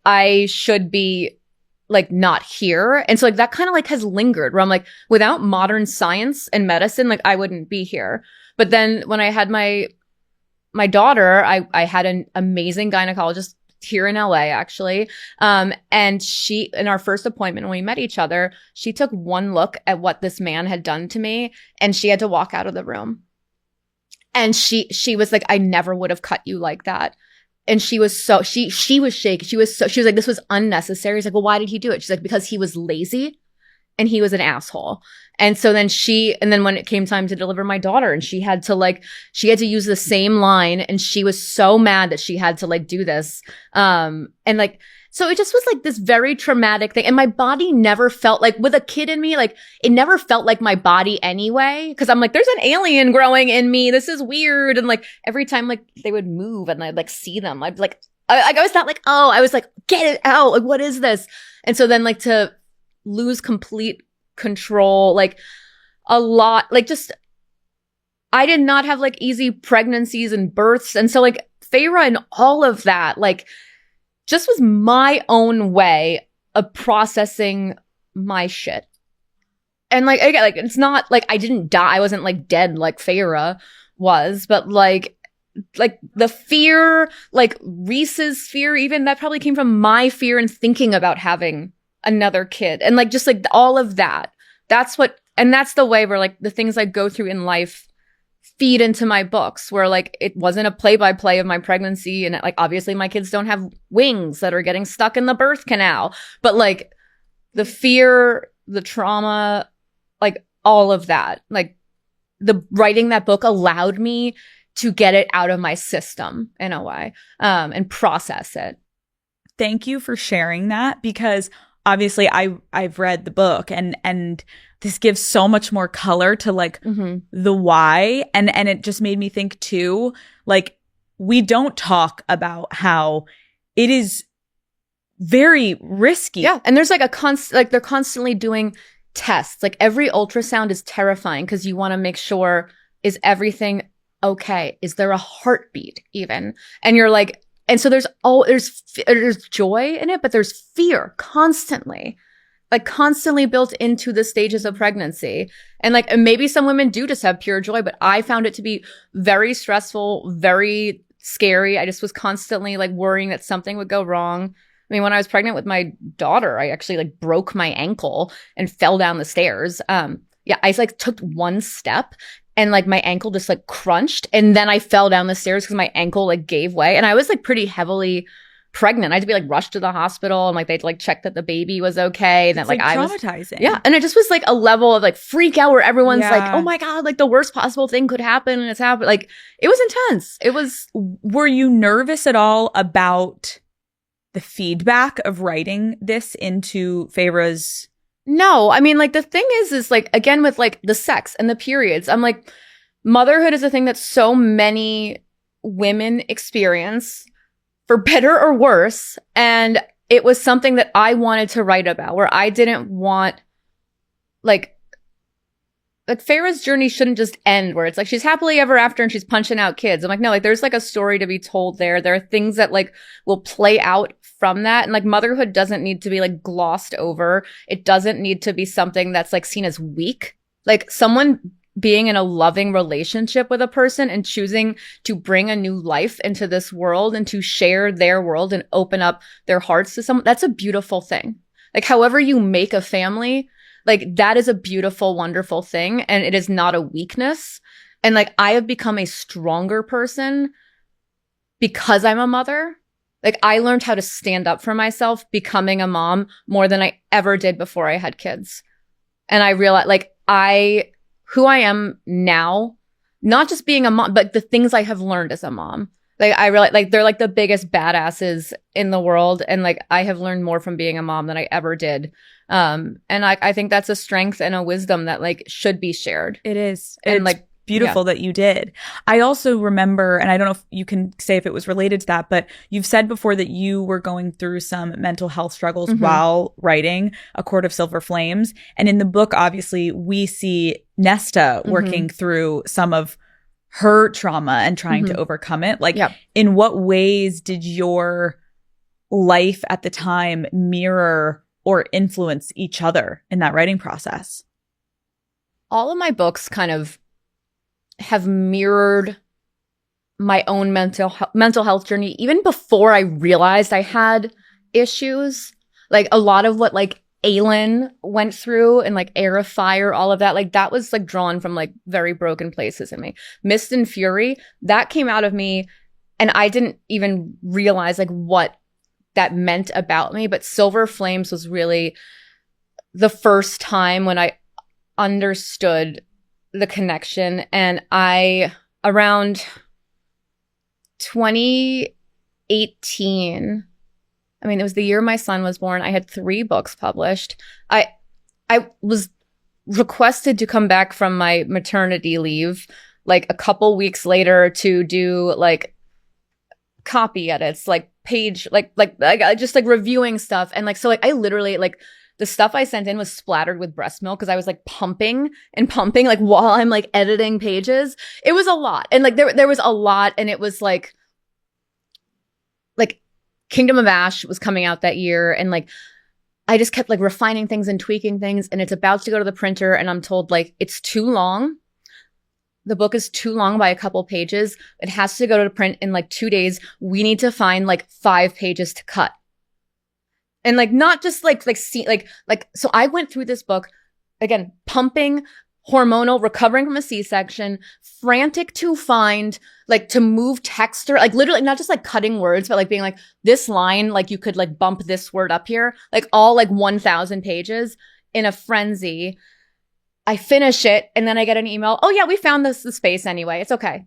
I should be like not here. And so like that kind of like has lingered, where I'm like, without modern science and medicine, like I wouldn't be here. But then when I had my daughter, I had an amazing gynecologist here in LA, actually. And she, in our first appointment when we met each other, she took one look at what this man had done to me and she had to walk out of the room. And she was like, I never would have cut you like that. And she was so, she was shaking. She was like, this was unnecessary. She's like, well, why did he do it? She's like, because he was lazy and he was an asshole. And so then when it came time to deliver my daughter, and she had to use the same line, and she was so mad that she had to like do this. And like, so it just was like this very traumatic thing. And my body never felt like, with a kid in me, like it never felt like my body anyway. Cause I'm like, there's an alien growing in me. This is weird. And like every time like they would move and I'd like see them, I'd like, I was not like, oh, I was like, get it out. Like, what is this? And so then like to lose complete control, like a lot, like just, I did not have like easy pregnancies and births. And so like Feyre and all of that, like just was my own way of processing my shit. And like, again, like, it's not like I didn't die. I wasn't like dead like Feyre was, but like the fear, like Reese's fear, even that probably came from my fear and thinking about having another kid. And like, just like all of that. That's the way where like the things I go through in life feed into my books, where like it wasn't a play-by-play of my pregnancy. And like, obviously my kids don't have wings that are getting stuck in the birth canal, but like the fear, the trauma, like all of that, like the writing that book allowed me to get it out of my system in a way, and process it. Thank you for sharing that, because obviously I've read the book and this gives so much more color to like the why. And it just made me think too, like we don't talk about how it is very risky. Yeah. And there's like like they're constantly doing tests. Like every ultrasound is terrifying because you want to make sure, is everything okay? Is there a heartbeat even? And you're like, and so there's joy in it, but there's fear constantly built into the stages of pregnancy. And like, and maybe some women do just have pure joy, but I found it to be very stressful, very scary. I just was constantly like worrying that something would go wrong. I mean, when I was pregnant with my daughter, I actually like broke my ankle and fell down the stairs. I like took one step and like my ankle just like crunched, and then I fell down the stairs because my ankle like gave way. And I was like pretty heavily pregnant. I had to be like rushed to the hospital, and like they'd like check that the baby was okay. And that like I was traumatizing. Yeah. And it just was like a level of like freak out where everyone's like, oh my God, like the worst possible thing could happen. And it's happened. Like it was intense. It was. Were you nervous at all about the feedback of writing this into Feyre's? No, I mean, like the thing is like, again, with like the sex and the periods, I'm like, motherhood is a thing that so many women experience, for better or worse. And it was something that I wanted to write about, where I didn't want like Feyre's journey shouldn't just end where it's like she's happily ever after and she's punching out kids. I'm like, no, like there's like a story to be told there. There are things that like will play out from that. And like motherhood doesn't need to be like glossed over. It doesn't need to be something that's like seen as weak. Like someone being in a loving relationship with a person and choosing to bring a new life into this world and to share their world and open up their hearts to someone, that's a beautiful thing. Like however you make a family, like that is a beautiful, wonderful thing. And it is not a weakness. And like I have become a stronger person because I'm a mother. Like I learned how to stand up for myself becoming a mom more than I ever did before I had kids. And I realized like who I am now, not just being a mom, but the things I have learned as a mom. Like I realize like they're like the biggest badasses in the world. And like I have learned more from being a mom than I ever did. And I think that's a strength and a wisdom that like should be shared. It is. And it's like beautiful that you did. I also remember, and I don't know if you can say if it was related to that, but you've said before that you were going through some mental health struggles while writing A Court of Silver Flames. And in the book, obviously, we see Nesta working through some of her trauma and trying to overcome it. Like, in what ways did your life at the time mirror or influence each other in that writing process? All of my books kind of have mirrored my own mental health journey even before I realized I had issues. Like a lot of what like Aelin went through and like Air of Fire, all of that, like that was like drawn from like very broken places in me. Mist and Fury, that came out of me and I didn't even realize like what that meant about me. But Silver Flames was really the first time when I understood the connection. And around 2018, I mean, it was the year my son was born. I had 3 books published. I was requested to come back from my maternity leave like a couple weeks later to do like copy edits, like page, like just like reviewing stuff. And like, so like I literally like the stuff I sent in was splattered with breast milk because I was like pumping like while I'm like editing pages. It was a lot. And like there was a lot. And it was like Kingdom of Ash was coming out that year. And like I just kept like refining things and tweaking things, and it's about to go to the printer, and I'm told like it's too long. The book is too long by a couple pages. It has to go to print in like 2 days. We need to find like 5 pages to cut. And like, not just so I went through this book again, pumping, hormonal, recovering from a C-section, frantic to find, like, to move text, or like literally not just like cutting words, but like being like, this line, like you could like bump this word up here, like all like 1,000 pages in a frenzy. I finish it, and then I get an email. Oh yeah, we found the space anyway. It's okay.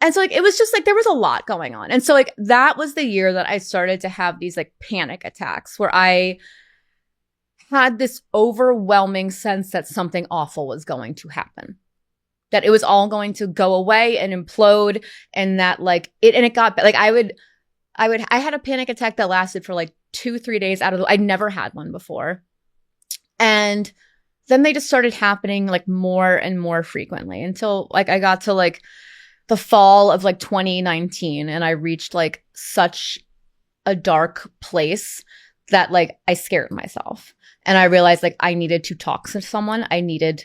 And so like, it was just like, there was a lot going on. And so like, that was the year that I started to have these like panic attacks where I had this overwhelming sense that something awful was going to happen, that it was all going to go away and implode. And that like it got like, I had a panic attack that lasted for like 2-3 days I'd never had one before. And then they just started happening like more and more frequently until like I got to like the fall of like 2019, and I reached like such a dark place that like I scared myself, and I realized like I needed to talk to someone. I needed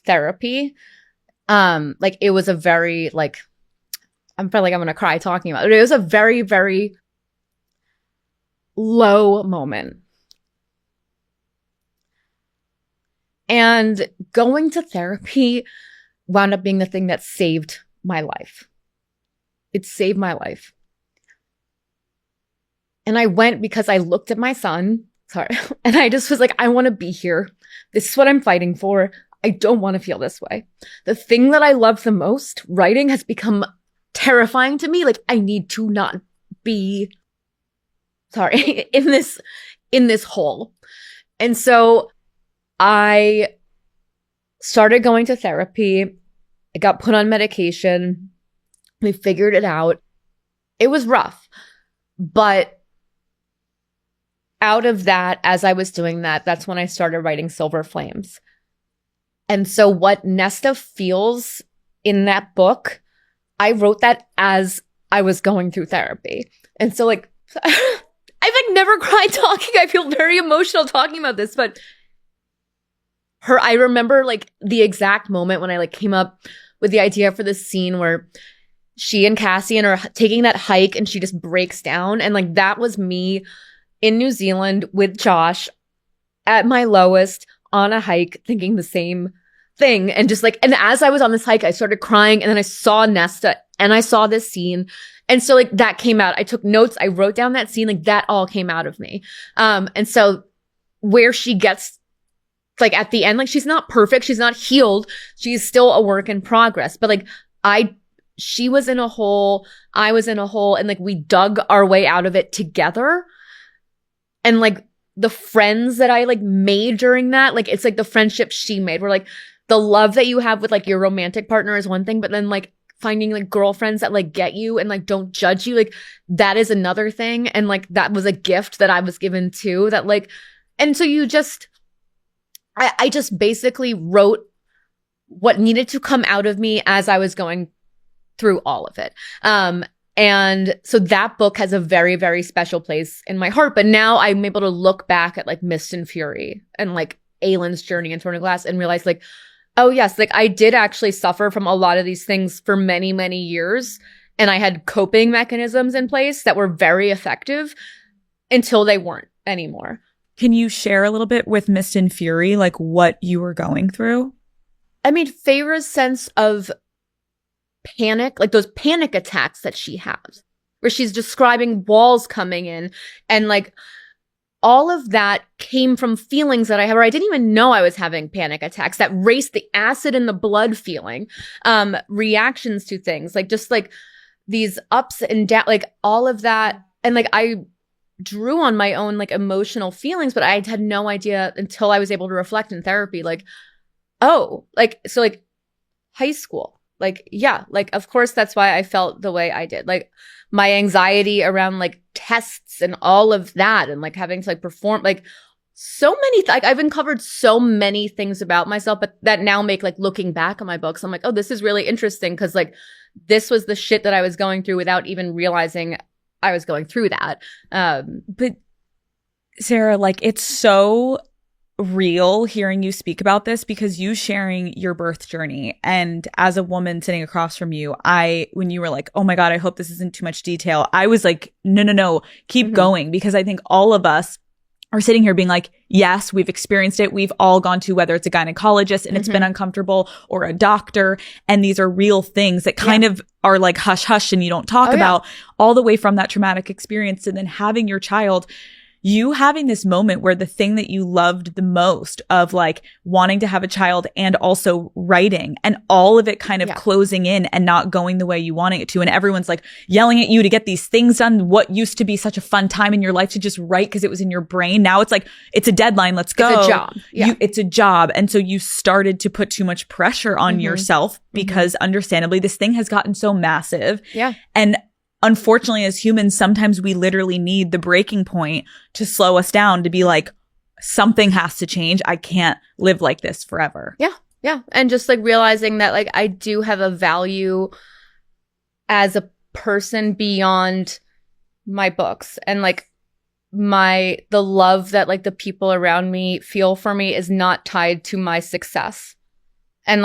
therapy. Like it was a very like, I'm feeling like I'm gonna cry talking about it. It was a very, very low moment. And going to therapy wound up being the thing that saved my life. It saved my life. And I went because I looked at my son, and I just was like, I want to be here. This is what I'm fighting for. I don't want to feel this way. The thing that I love the most, writing, has become terrifying to me. Like, I need to not be, in this hole. And so I started going to therapy. I got put on medication. We figured it out. It was rough. But out of that, as I was doing that, that's when I started writing Silver Flames. And so what Nesta feels in that book, I wrote that as I was going through therapy. And so like, I've like never cried talking. I feel very emotional talking about this, but I remember like the exact moment when I like came up with the idea for this scene where she and Cassian are taking that hike and she just breaks down. And like, that was me in New Zealand with Josh at my lowest on a hike thinking the same thing. And just like, and as I was on this hike, I started crying, and then I saw Nesta and I saw this scene. And so like that came out. I took notes. I wrote down that scene. Like that all came out of me. And so where she gets like at the end, like she's not perfect. She's not healed. She's still a work in progress. But like she was in a hole. I was in a hole, and like we dug our way out of it together. And like the friends that I like made during that, like it's like the friendships she made were like the love that you have with like your romantic partner is one thing, but then like finding like girlfriends that like get you and like don't judge you, like that is another thing. And like that was a gift that I was given too, that like, and so you just, I just basically wrote what needed to come out of me as I was going through all of it. And so that book has a very, very special place in my heart. But now I'm able to look back at like Mist and Fury and like Aylin's journey in Throne of Glass and realize like, oh yes, like I did actually suffer from a lot of these things for many, many years. And I had coping mechanisms in place that were very effective until they weren't anymore. Can you share a little bit with Mist and Fury, like what you were going through? I mean, Feyre's sense of panic, like those panic attacks that she has, where she's describing walls coming in, and like all of that came from feelings that I have, or I didn't even know I was having panic attacks, that race, the acid in the blood feeling, reactions to things, like just like these ups and downs, like all of that. And like I drew on my own like emotional feelings, but I had no idea until I was able to reflect in therapy, like, oh, like, so like high school, like, yeah, like, of course, that's why I felt the way I did. Like my anxiety around like tests and all of that, and like having to like perform, like so many, like I've uncovered so many things about myself, but that now make like looking back on my books, I'm like, oh, this is really interesting. Cause like this was the shit that I was going through without even realizing I was going through that. But Sarah, like, it's so real hearing you speak about this because you sharing your birth journey, and as a woman sitting across from you, when you were like, oh my God, I hope this isn't too much detail, I was like, no, keep going, because I think all of us are sitting here being like, yes, we've experienced it. We've all gone to, whether it's a gynecologist and it's been uncomfortable, or a doctor. And these are real things that kind of are like hush hush and you don't talk about, all the way from that traumatic experience. And then having your child, you having this moment where the thing that you loved the most of like wanting to have a child and also writing, and all of it kind of closing in and not going the way you wanted it to. And everyone's like yelling at you to get these things done. What used to be such a fun time in your life to just write because it was in your brain. Now it's like, it's a deadline. Let's go. It's a job. Yeah. It's a job. And so you started to put too much pressure on yourself because understandably this thing has gotten so massive. Yeah. And unfortunately, as humans, sometimes we literally need the breaking point to slow us down, to be like, something has to change. I can't live like this forever. Yeah. Yeah. And just like realizing that like I do have a value as a person beyond my books, and like the love that like the people around me feel for me is not tied to my success. And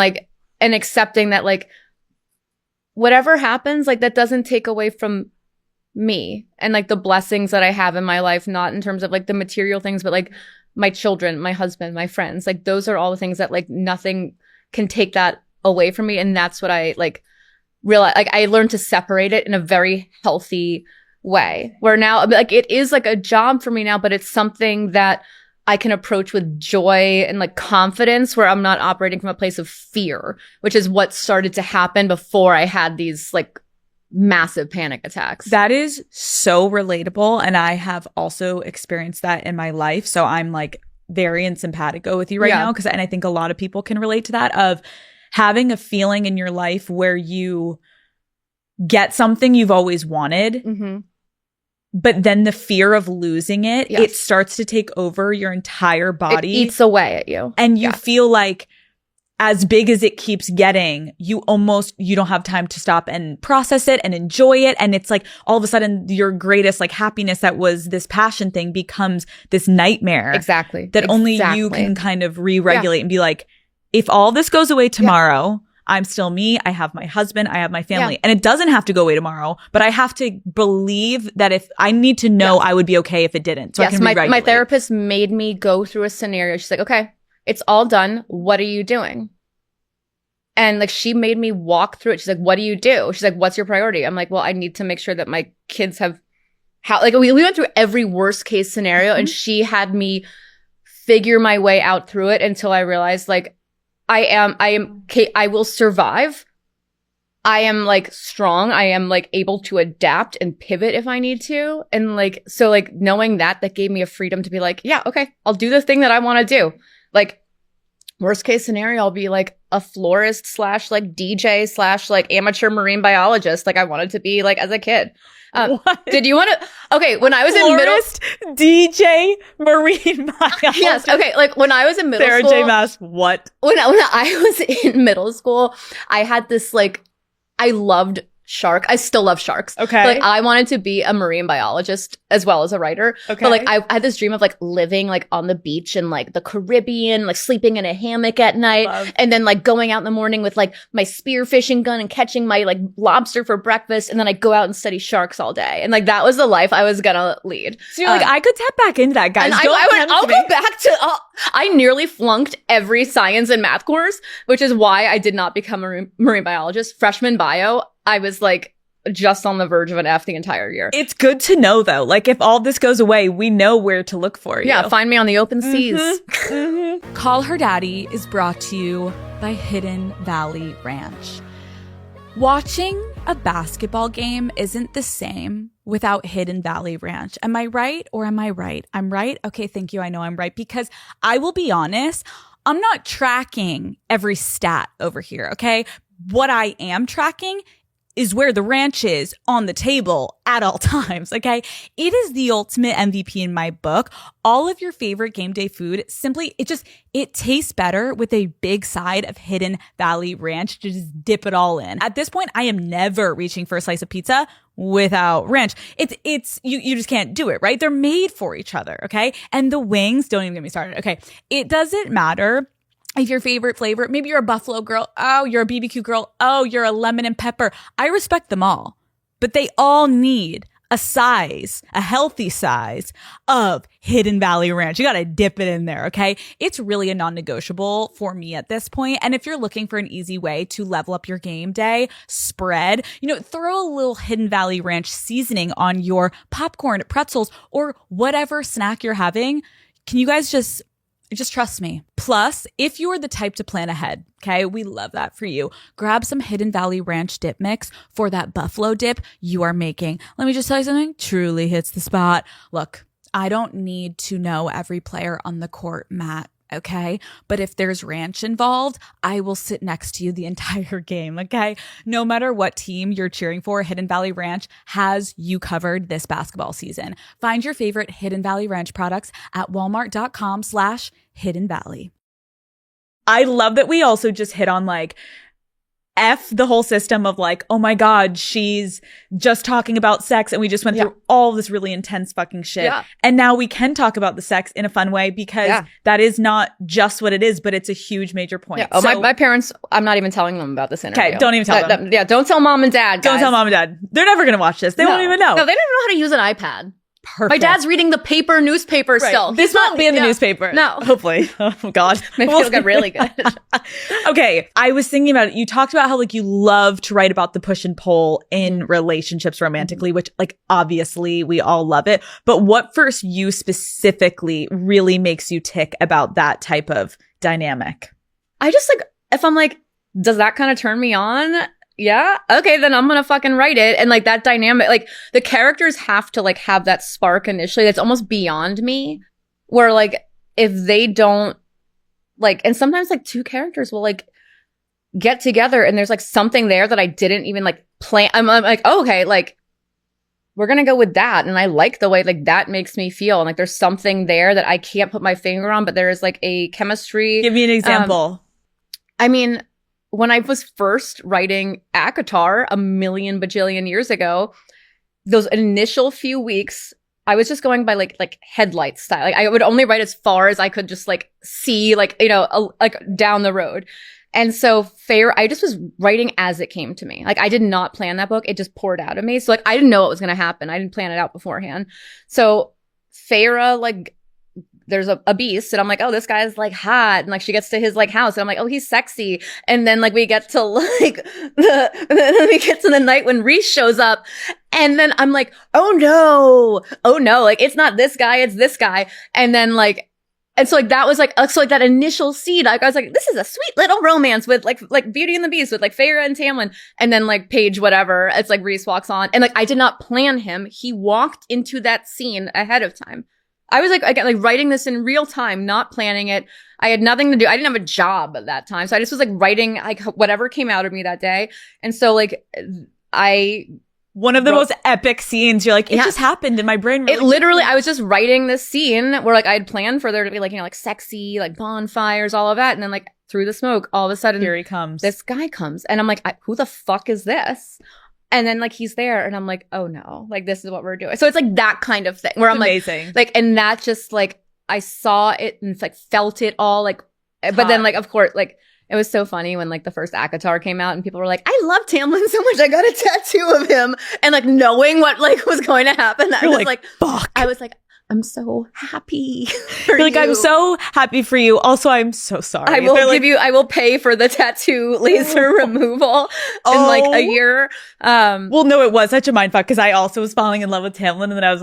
accepting that like whatever happens, like that doesn't take away from me and like the blessings that I have in my life, not in terms of like the material things, but like my children, my husband, my friends, like those are all the things that like nothing can take that away from me. And that's what I like realize, like I learned to separate it in a very healthy way, where now like it is like a job for me now, but it's something that I can approach with joy and like confidence, where I'm not operating from a place of fear, which is what started to happen before I had these like massive panic attacks. That is so relatable. And I have also experienced that in my life. So I'm like very in simpatico with you right now. And I think a lot of people can relate to that, of having a feeling in your life where you get something you've always wanted. But then the fear of losing it, it starts to take over your entire body. It eats away at you. And you feel like as big as it keeps getting, you don't have time to stop and process it and enjoy it. And it's like all of a sudden your greatest like happiness that was this passion thing becomes this nightmare. Exactly. That only you can kind of re-regulate and be like, if all this goes away tomorrow, I'm still me. I have my husband. I have my family. And it doesn't have to go away tomorrow, but I have to believe that if I need to know, I would be okay if it didn't. So I can my therapist made me go through a scenario. She's like, okay, it's all done. What are you doing? And like, she made me walk through it. She's like, what do you do? She's like, what's your priority? I'm like, well, I need to make sure that my kids have we went through every worst case scenario, and she had me figure my way out through it until I realized like, I will survive. I am like strong. I am like able to adapt and pivot if I need to. And like, so like knowing that gave me a freedom to be like, yeah, okay, I'll do the thing that I want to do. Like worst case scenario, I'll be like a florist / like DJ / like amateur marine biologist. Like I wanted to be like as a kid. Did you want to? Okay, when I was florist, in middle, DJ, marine biologist. Yes. Okay, like when I was in middle Sarah school, J. Maas, what? When I was in middle school, I had this like, I loved shark. I still love sharks. Okay. But like I wanted to be a marine biologist as well as a writer. Okay. But like I had this dream of like living like on the beach in like the Caribbean, like sleeping in a hammock at night, and then like going out in the morning with like my spear fishing gun and catching my like lobster for breakfast, and then I go out and study sharks all day. And like that was the life I was gonna lead. So you're like, I could tap back into that, guys. And I'll go back to I nearly flunked every science and math course, which is why I did not become a marine biologist. Freshman bio, I was like just on the verge of an F the entire year. It's good to know though. Like if all this goes away, we know where to look for you. Yeah, find me on the open seas. Call Her Daddy is brought to you by Hidden Valley Ranch. Watching a basketball game isn't the same without Hidden Valley Ranch. Am I right or am I right? I'm right? Okay, thank you. I know I'm right, because I will be honest, I'm not tracking every stat over here, okay? What I am tracking is where the ranch is on the table at all times, okay? It is the ultimate MVP in my book. All of your favorite game day food, simply, it tastes better with a big side of Hidden Valley Ranch to just dip it all in. At this point, I am never reaching for a slice of pizza without ranch. It's you just can't do it, right? They're made for each other, okay? And the wings, don't even get me started. Okay. It doesn't matter if your favorite flavor, maybe you're a buffalo girl. Oh, you're a BBQ girl. Oh, you're a lemon and pepper. I respect them all, but they all need a healthy size of Hidden Valley Ranch. You got to dip it in there. Okay. It's really a non-negotiable for me at this point. And if you're looking for an easy way to level up your game day spread, throw a little Hidden Valley Ranch seasoning on your popcorn, pretzels, or whatever snack you're having. Can you guys just trust me? Plus, if you're the type to plan ahead, okay, we love that for you. Grab some Hidden Valley Ranch dip mix for that buffalo dip you are making. Let me just tell you something, truly hits the spot. Look, I don't need to know every player on the court, Matt, okay? But if there's ranch involved, I will sit next to you the entire game, okay? No matter what team you're cheering for, Hidden Valley Ranch has you covered this basketball season. Find your favorite Hidden Valley Ranch products at walmart.com/Hidden Valley. I love that we also just hit on the whole system of oh my God, she's just talking about sex. And we just went through all this really intense fucking shit. Yeah. And now we can talk about the sex in a fun way because that is not just what it is, but it's a huge major point. Yeah. Oh, my parents, I'm not even telling them about this interview. Okay, don't even tell them. Yeah, don't tell mom and dad, guys. Don't tell mom and dad. They're never going to watch this. They won't even know. No, they don't know how to use an iPad. Perfect. My dad's reading the newspaper still. This won't be in the newspaper. No. Hopefully. Oh, God. Maybe it'll get really good. Okay. I was thinking about it. You talked about how you love to write about the push and pull in relationships romantically, which obviously we all love it. But what for you specifically really makes you tick about that type of dynamic? I just if I'm does that kind of turn me on? Yeah. Okay. Then I'm going to fucking write it. And that dynamic, the characters have to have that spark initially. That's almost beyond me where if they don't and sometimes two characters will get together and there's something there that I didn't even plan. I'm oh, okay. We're going to go with that. And I like the way that makes me feel. And there's something there that I can't put my finger on, but there is a chemistry. Give me an example. I mean, when I was first writing ACOTAR a million bajillion years ago, those initial few weeks, I was just going by headlight style. I would only write as far as I could just see, down the road. And so I just was writing as it came to me. I did not plan that book. It just poured out of me. So I didn't know what was going to happen. I didn't plan it out beforehand. So Feyre, there's a beast and I'm oh, this guy's hot. And she gets to his house and I'm oh, he's sexy. And then we get to the night when Reese shows up and then I'm oh no, it's not this guy, it's this guy. And then and so that was so that initial seed, I was this is a sweet little romance with Beauty and the Beast with Feyre and Tamlin. And then Paige, whatever, it's Reese walks on and I did not plan him. He walked into that scene ahead of time. I was again, writing this in real time, not planning it. I had nothing to do. I didn't have a job at that time. So I just was writing whatever came out of me that day. And so one of the most epic scenes. You're it just happened in my brain. Really it literally, I was just writing this scene where I had planned for there to be sexy, bonfires, all of that. And then through the smoke, all of a sudden, here he comes. This guy comes. And I'm who the fuck is this? And then he's there and I'm oh no, this is what we're doing. So it's that kind of thing where I'm amazing. And that just I saw it and felt it all but then of course it was so funny when the first ACOTAR came out and people were I love Tamlin so much I got a tattoo of him and knowing what was going to happen. I was fuck. I was I'm so happy for You're you. I'm so happy for you. Also, I'm so sorry. I will pay for the tattoo laser removal in a year. Well, no, it was such a mindfuck because I also was falling in love with Tamlin and then I was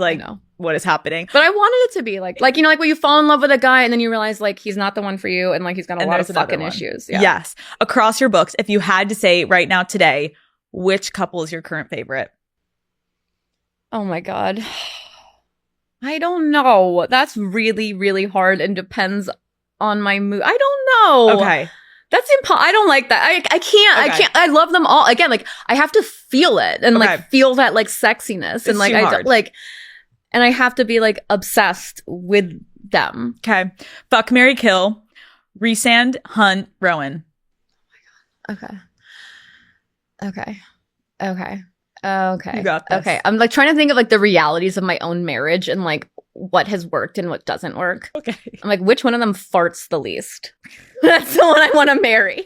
what is happening? But I wanted it to be when you fall in love with a guy and then you realize he's not the one for you and he's got a lot of fucking issues. Yeah. Yes. Across your books, if you had to say right now today, which couple is your current favorite? Oh my God. I don't know. That's really, really hard and depends on my mood. I don't know. Okay. That's I don't like that. I can't. Okay. I can't. I love them all. Again, I have to feel it and feel that sexiness and and I have to be obsessed with them. Okay. Fuck, marry, kill. Rhysand, Hunt, Rowan. Oh my God. Okay. Okay. You got this. Okay. I'm like trying to think of like the realities of my own marriage and like what has worked and what doesn't work. Okay. I'm like, which one of them farts the least? That's the one I want to marry.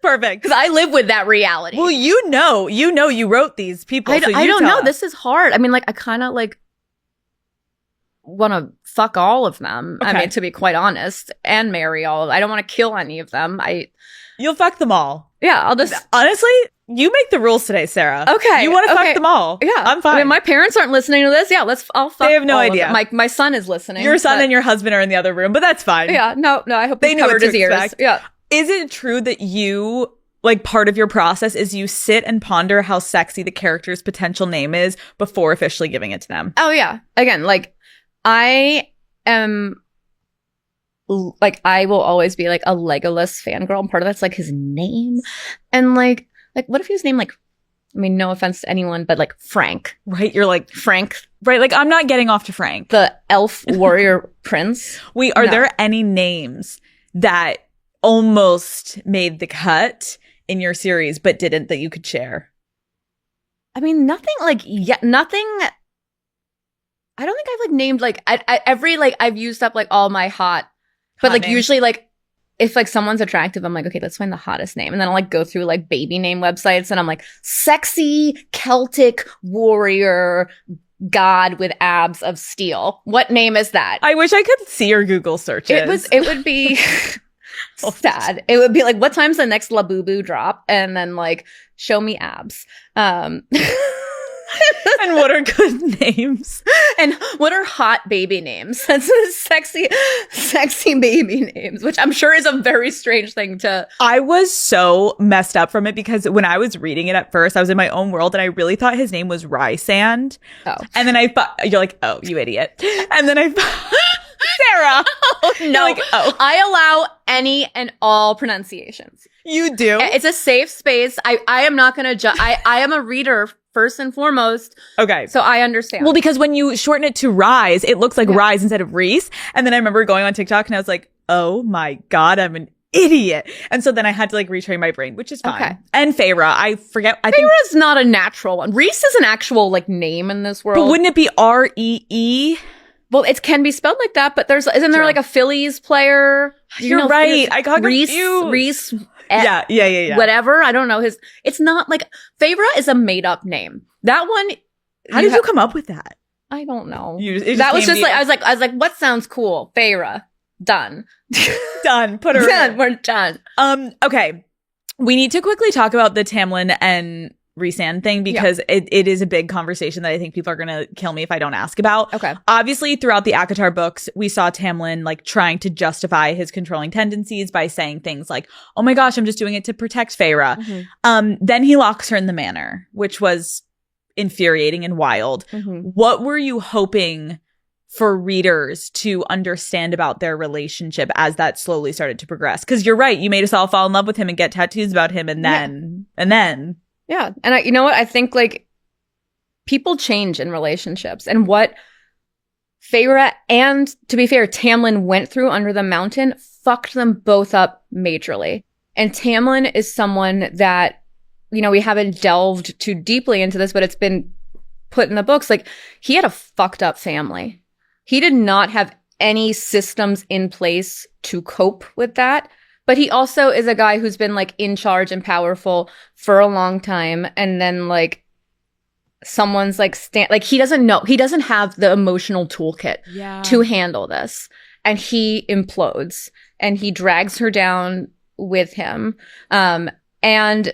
Perfect. Because I live with that reality. Well, you know you wrote these people. I so don't tell know. us. This is hard. I mean, like, I kind of like want to fuck all of them. I Okay. mean, to be quite honest, and marry all of them. I don't want to kill any of them. You'll fuck them all. Yeah, I'll just. Honestly, you make the rules today, Sarah. Okay. You want to okay. fuck them all. Yeah, I'm fine. I mean, my parents aren't listening to this. Yeah, I'll fuck. They have no all of idea. them. My son is listening. Your son but- and your husband are in the other room, but that's fine. Yeah, no. I hope They he knew what covered to his ears. expect. Yeah. Is it true that you, like, part of your process is you sit and ponder how sexy the character's potential name is before officially giving it to them? Oh yeah. Again, like I am. Like I will always be like a Legolas fangirl, and part of that's like his name, and like what if he was named like, I mean, no offense to anyone, but like Frank, Right? You're like, Frank, right, like, I'm not getting off to Frank. the elf warrior prince. Are No. there any names that almost made the cut in your series but didn't that you could share? I mean, nothing like nothing. I don't think I've like named like every like I've used up like all my hot, but like names. usually like if like someone's attractive, I'm like, okay, let's find the hottest name, and then I'll like go through like baby name websites, and I'm like, sexy Celtic warrior god with abs of steel. What name is that? I wish I could see your Google searches. It would be sad. It would be like, what time's the next Labubu drop? And then like, show me abs. And what are good names? And what are hot baby names? That's sexy baby names, which I'm sure is a very strange thing to. I was so messed up from it because when I was reading it at first, I was in my own world and I really thought his name was Rysand. Oh. And then I thought, you're like, oh, you idiot. And then I thought, Sarah. No, Like, oh. I allow any and all pronunciations. You do? It's a safe space. I am not going to judge. I am a reader first and foremost. Okay. So I understand. Well, because when you shorten it to Rise, it looks like Rise instead of Reese. And then I remember going on TikTok and I was like, oh my God, I'm an idiot. And so then I had to like retrain my brain, which is fine. Okay. And Feyre, I forget. I think, Feyre's not a natural one. Reese is an actual like name in this world. but wouldn't it be Ree? Well, it can be spelled like that, but isn't there True. like a Phillies player? Do you You're know right. I got Reese, confused. Reese, Yeah. whatever. I don't know his. It's not like Feyre is a made up name. That one. How did you come up with that? I don't know. That Was just like I was like, what sounds cool? Feyre. Done. done. Put her Done. in. We're done. Okay. We need to quickly talk about the Tamlin and Rhysand thing because it is a big conversation that I think people are going to kill me if I don't ask about. Okay. Obviously, throughout the ACOTAR books, we saw Tamlin like trying to justify his controlling tendencies by saying things like, oh my gosh, I'm just doing it to protect Feyre. Mm-hmm. Then he locks her in the manor, which was infuriating and wild. Mm-hmm. What were you hoping for readers to understand about their relationship as that slowly started to progress? Because you're right, you made us all fall in love with him and get tattoos about him, and then. Yeah. And you know what? I think like people change in relationships, and what Feyre and, to be fair, Tamlin went through under the mountain fucked them both up majorly. And Tamlin is someone that, you know, we haven't delved too deeply into this, but it's been put in the books. Like, he had a fucked up family. He did not have any systems in place to cope with that. But he also is a guy who's been like in charge and powerful for a long time. And then like someone's like, he doesn't have the emotional toolkit to handle this. And he implodes and he drags her down with him. And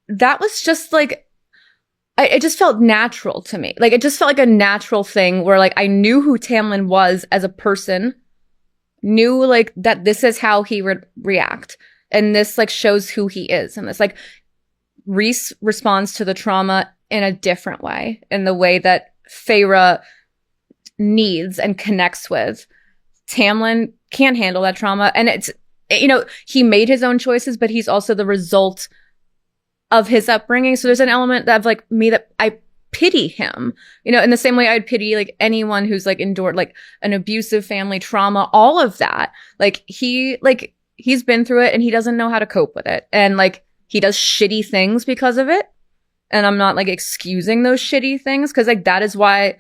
that was just like, it just felt natural to me. Like, it just felt like a natural thing where like I knew who Tamlin was as a person, knew like that this is how he would react, and this like shows who he is. And this like Rhys responds to the trauma in a different way, in the way that Feyre needs and connects with. Tamlin can't handle that trauma, and it's, you know, he made his own choices, but he's also the result of his upbringing. So there's an element of like me that I pity him, you know, in the same way I'd pity like anyone who's like endured like an abusive family trauma, all of that. Like he's been through it and he doesn't know how to cope with it. And like he does shitty things because of it. and I'm not like excusing those shitty things, because like that is why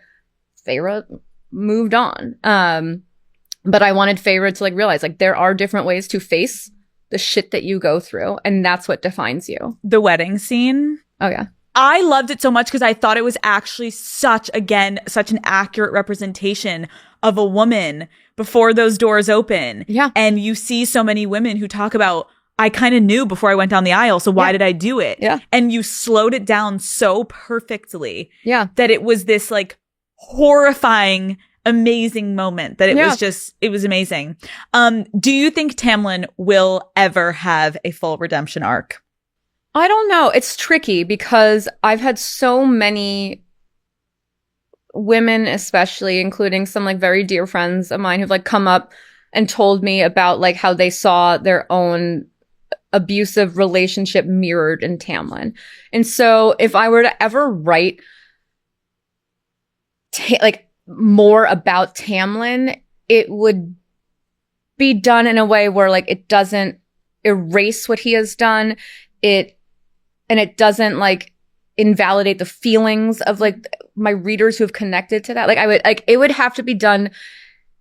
Feyre moved on. But I wanted Feyre to like realize like there are different ways to face the shit that you go through, and that's what defines you. The wedding scene. Oh yeah. I loved it so much because I thought it was actually such an accurate representation of a woman before those doors open. Yeah. And you see so many women who talk about, I kind of knew before I went down the aisle, so why did I do it? Yeah. And you slowed it down so perfectly. Yeah. That it was this like horrifying, amazing moment that it was amazing. Do you think Tamlin will ever have a full redemption arc? I don't know. It's tricky because I've had so many women, especially, including some like very dear friends of mine, who've like come up and told me about like how they saw their own abusive relationship mirrored in Tamlin. And so if I were to ever write like more about Tamlin, it would be done in a way where like it doesn't erase what he has done. It doesn't like invalidate the feelings of like my readers who have connected to that. Like it would have to be done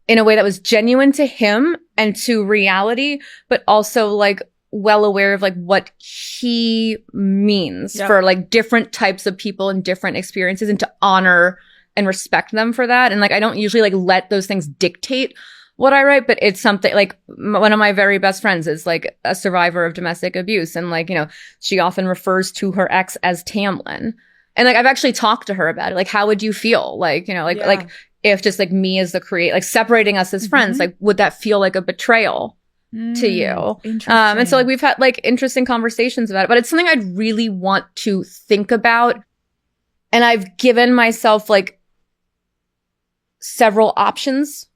in a way that was genuine to him and to reality, but also like well aware of like what he means for like different types of people and different experiences, and to honor and respect them for that. And like, I don't usually like let those things dictate what I write, but it's something like one of my very best friends is like a survivor of domestic abuse. And like, you know, she often refers to her ex as Tamlin. And like, I've actually talked to her about it. Like, how would you feel? Like, you know, like if just like me as the creator, like separating us as friends, like, would that feel like a betrayal to you? And so like, we've had like interesting conversations about it, but it's something I'd really want to think about. And I've given myself like several options.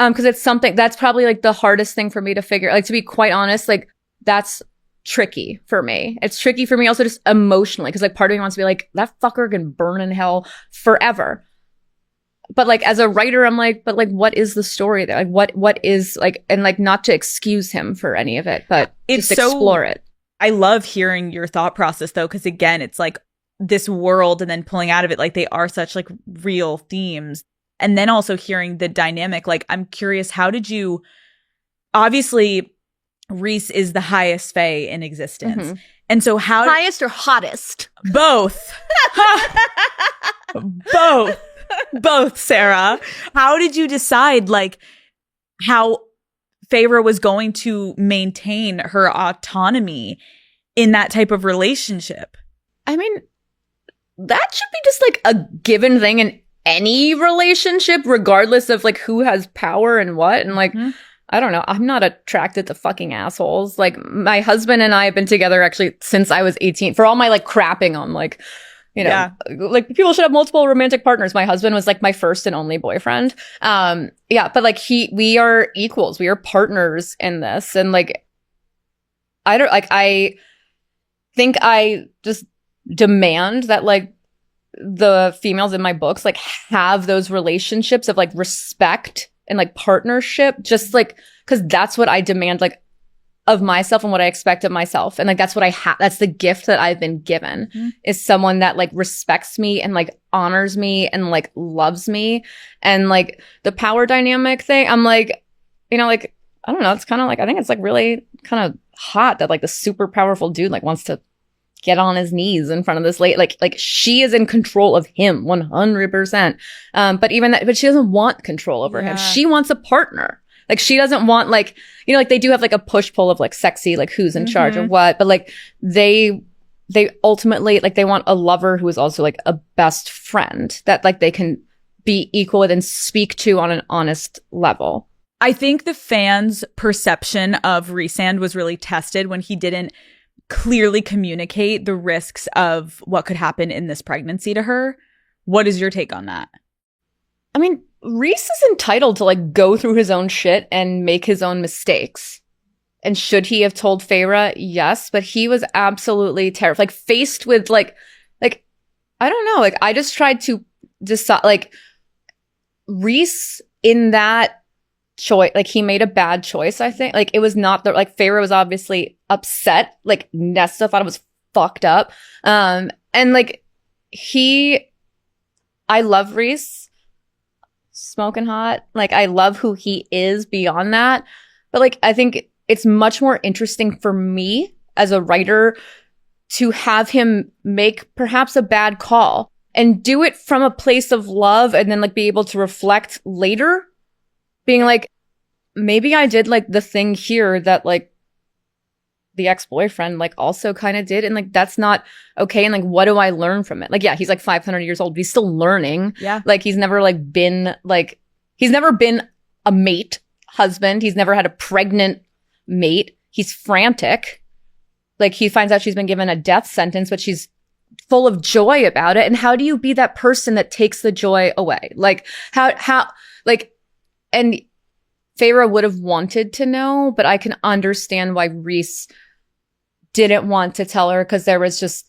Because it's something that's probably like the hardest thing for me to figure. Like, to be quite honest, like that's tricky for me. It's tricky for me also just emotionally, because like part of me wants to be like, that fucker can burn in hell forever. But like as a writer, I'm like, but like, what is the story there? Like, what is like, and like not to excuse him for any of it, but it's just explore it. I love hearing your thought process though, because again, it's like this world and then pulling out of it, like they are such like real themes. And then also hearing the dynamic, like, I'm curious, how did you, obviously, Rhys is the highest fae in existence. Mm-hmm. And so highest or hottest? Both. Both, Sarah. How did you decide, like, how Feyre was going to maintain her autonomy in that type of relationship? I mean, that should be just like a given thing in any relationship, regardless of like who has power and what. And like, I don't know, I'm not attracted to fucking assholes. Like, my husband and I have been together actually since I was 18. For all my like crapping on like, you know, like people should have multiple romantic partners. My husband was like my first and only boyfriend. But like we are equals. We are partners in this. And like, I think I just demand that like the females in my books like have those relationships of like respect and like partnership, just like, because that's what I demand like of myself and what I expect of myself. And like that's what I have, that's the gift that I've been given, is someone that like respects me and like honors me and like loves me. And like the power dynamic thing, I'm like, you know, like, I don't know, it's kind of like, I think it's like really kind of hot that like the super powerful dude like wants to get on his knees in front of this lady. Like she is in control of him 100%. But she doesn't want control over him. She wants a partner. Like, she doesn't want like, you know, like they do have like a push pull of like sexy, like who's in charge or what, but like they ultimately like they want a lover who is also like a best friend that like they can be equal with and speak to on an honest level. I think the fans' perception of Rhysand was really tested when he didn't clearly communicate the risks of what could happen in this pregnancy to her. What is your take on that? I mean, Rhys is entitled to like go through his own shit and make his own mistakes. And should he have told Feyre? Yes, but he was absolutely terrified, like faced with like I don't know, like I just tried to decide, like Rhys in that choice, like he made a bad choice, I think. Like it was not the, like Feyre was obviously upset, like Nesta thought it was fucked up. And And like I love Reese, smoking hot. Like I love who he is beyond that. But like I think it's much more interesting for me as a writer to have him make perhaps a bad call and do it from a place of love, and then like be able to reflect later, being like, maybe I did like the thing here that like the ex-boyfriend like also kind of did, and like that's not okay, and like what do I learn from it? Like he's like 500 years old, but he's still learning. Like he's never been a mate husband, he's never had a pregnant mate, he's frantic. Like he finds out she's been given a death sentence, but she's full of joy about it. And how do you be that person that takes the joy away? Like how like, and Feyre would have wanted to know, but I can understand why Reese didn't want to tell her, because there was just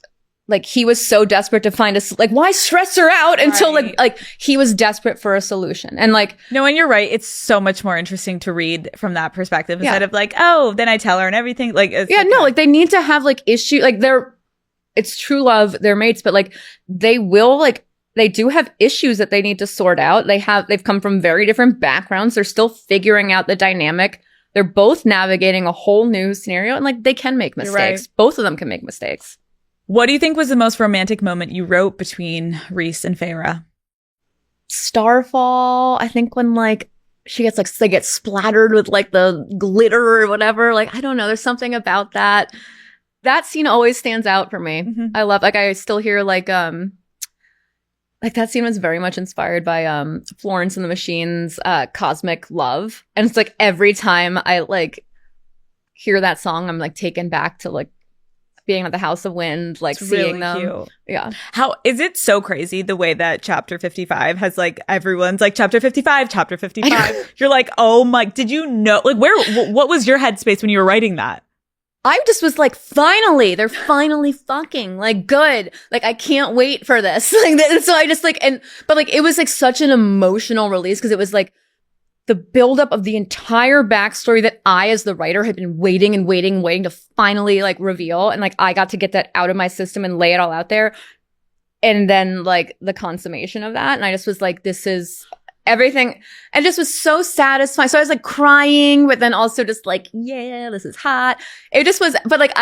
like, he was so desperate to find like, why stress her out until like he was desperate for a solution. And like, no, and you're right. It's so much more interesting to read from that perspective instead of like, oh, then I tell her and everything. Like, like they need to have like issue, like it's true love, they're mates, but like they do have issues that they need to sort out. They've come from very different backgrounds. They're still figuring out the dynamic. They're both navigating a whole new scenario, and like they can make mistakes. Right. Both of them can make mistakes. What do you think was the most romantic moment you wrote between Reese and Feyre? Starfall. I think when like she gets like, they get splattered with like the glitter or whatever. Like, I don't know. There's something about that. That scene always stands out for me. Mm-hmm. I love, like, I still hear like that scene was very much inspired by Florence and the Machine's Cosmic Love. And it's like every time I like hear that song, I'm like taken back to like being at the House of Wind, like seeing really them. Cute. Yeah. How is it so crazy the way that chapter 55 has like everyone's like chapter 55, chapter 55. You're like, oh my, did you know? Like what was your headspace when you were writing that? I just was like, finally, they're finally fucking, like, good. Like, I can't wait for this. Like, so I just like, but like, it was like such an emotional release, because it was like the buildup of the entire backstory that I, as the writer, had been waiting to finally like reveal. And like, I got to get that out of my system and lay it all out there. And then like the consummation of that. And I just was like, this is everything. And just was so satisfying. So I was like crying, but then also just like, yeah, this is hot. It just was, but like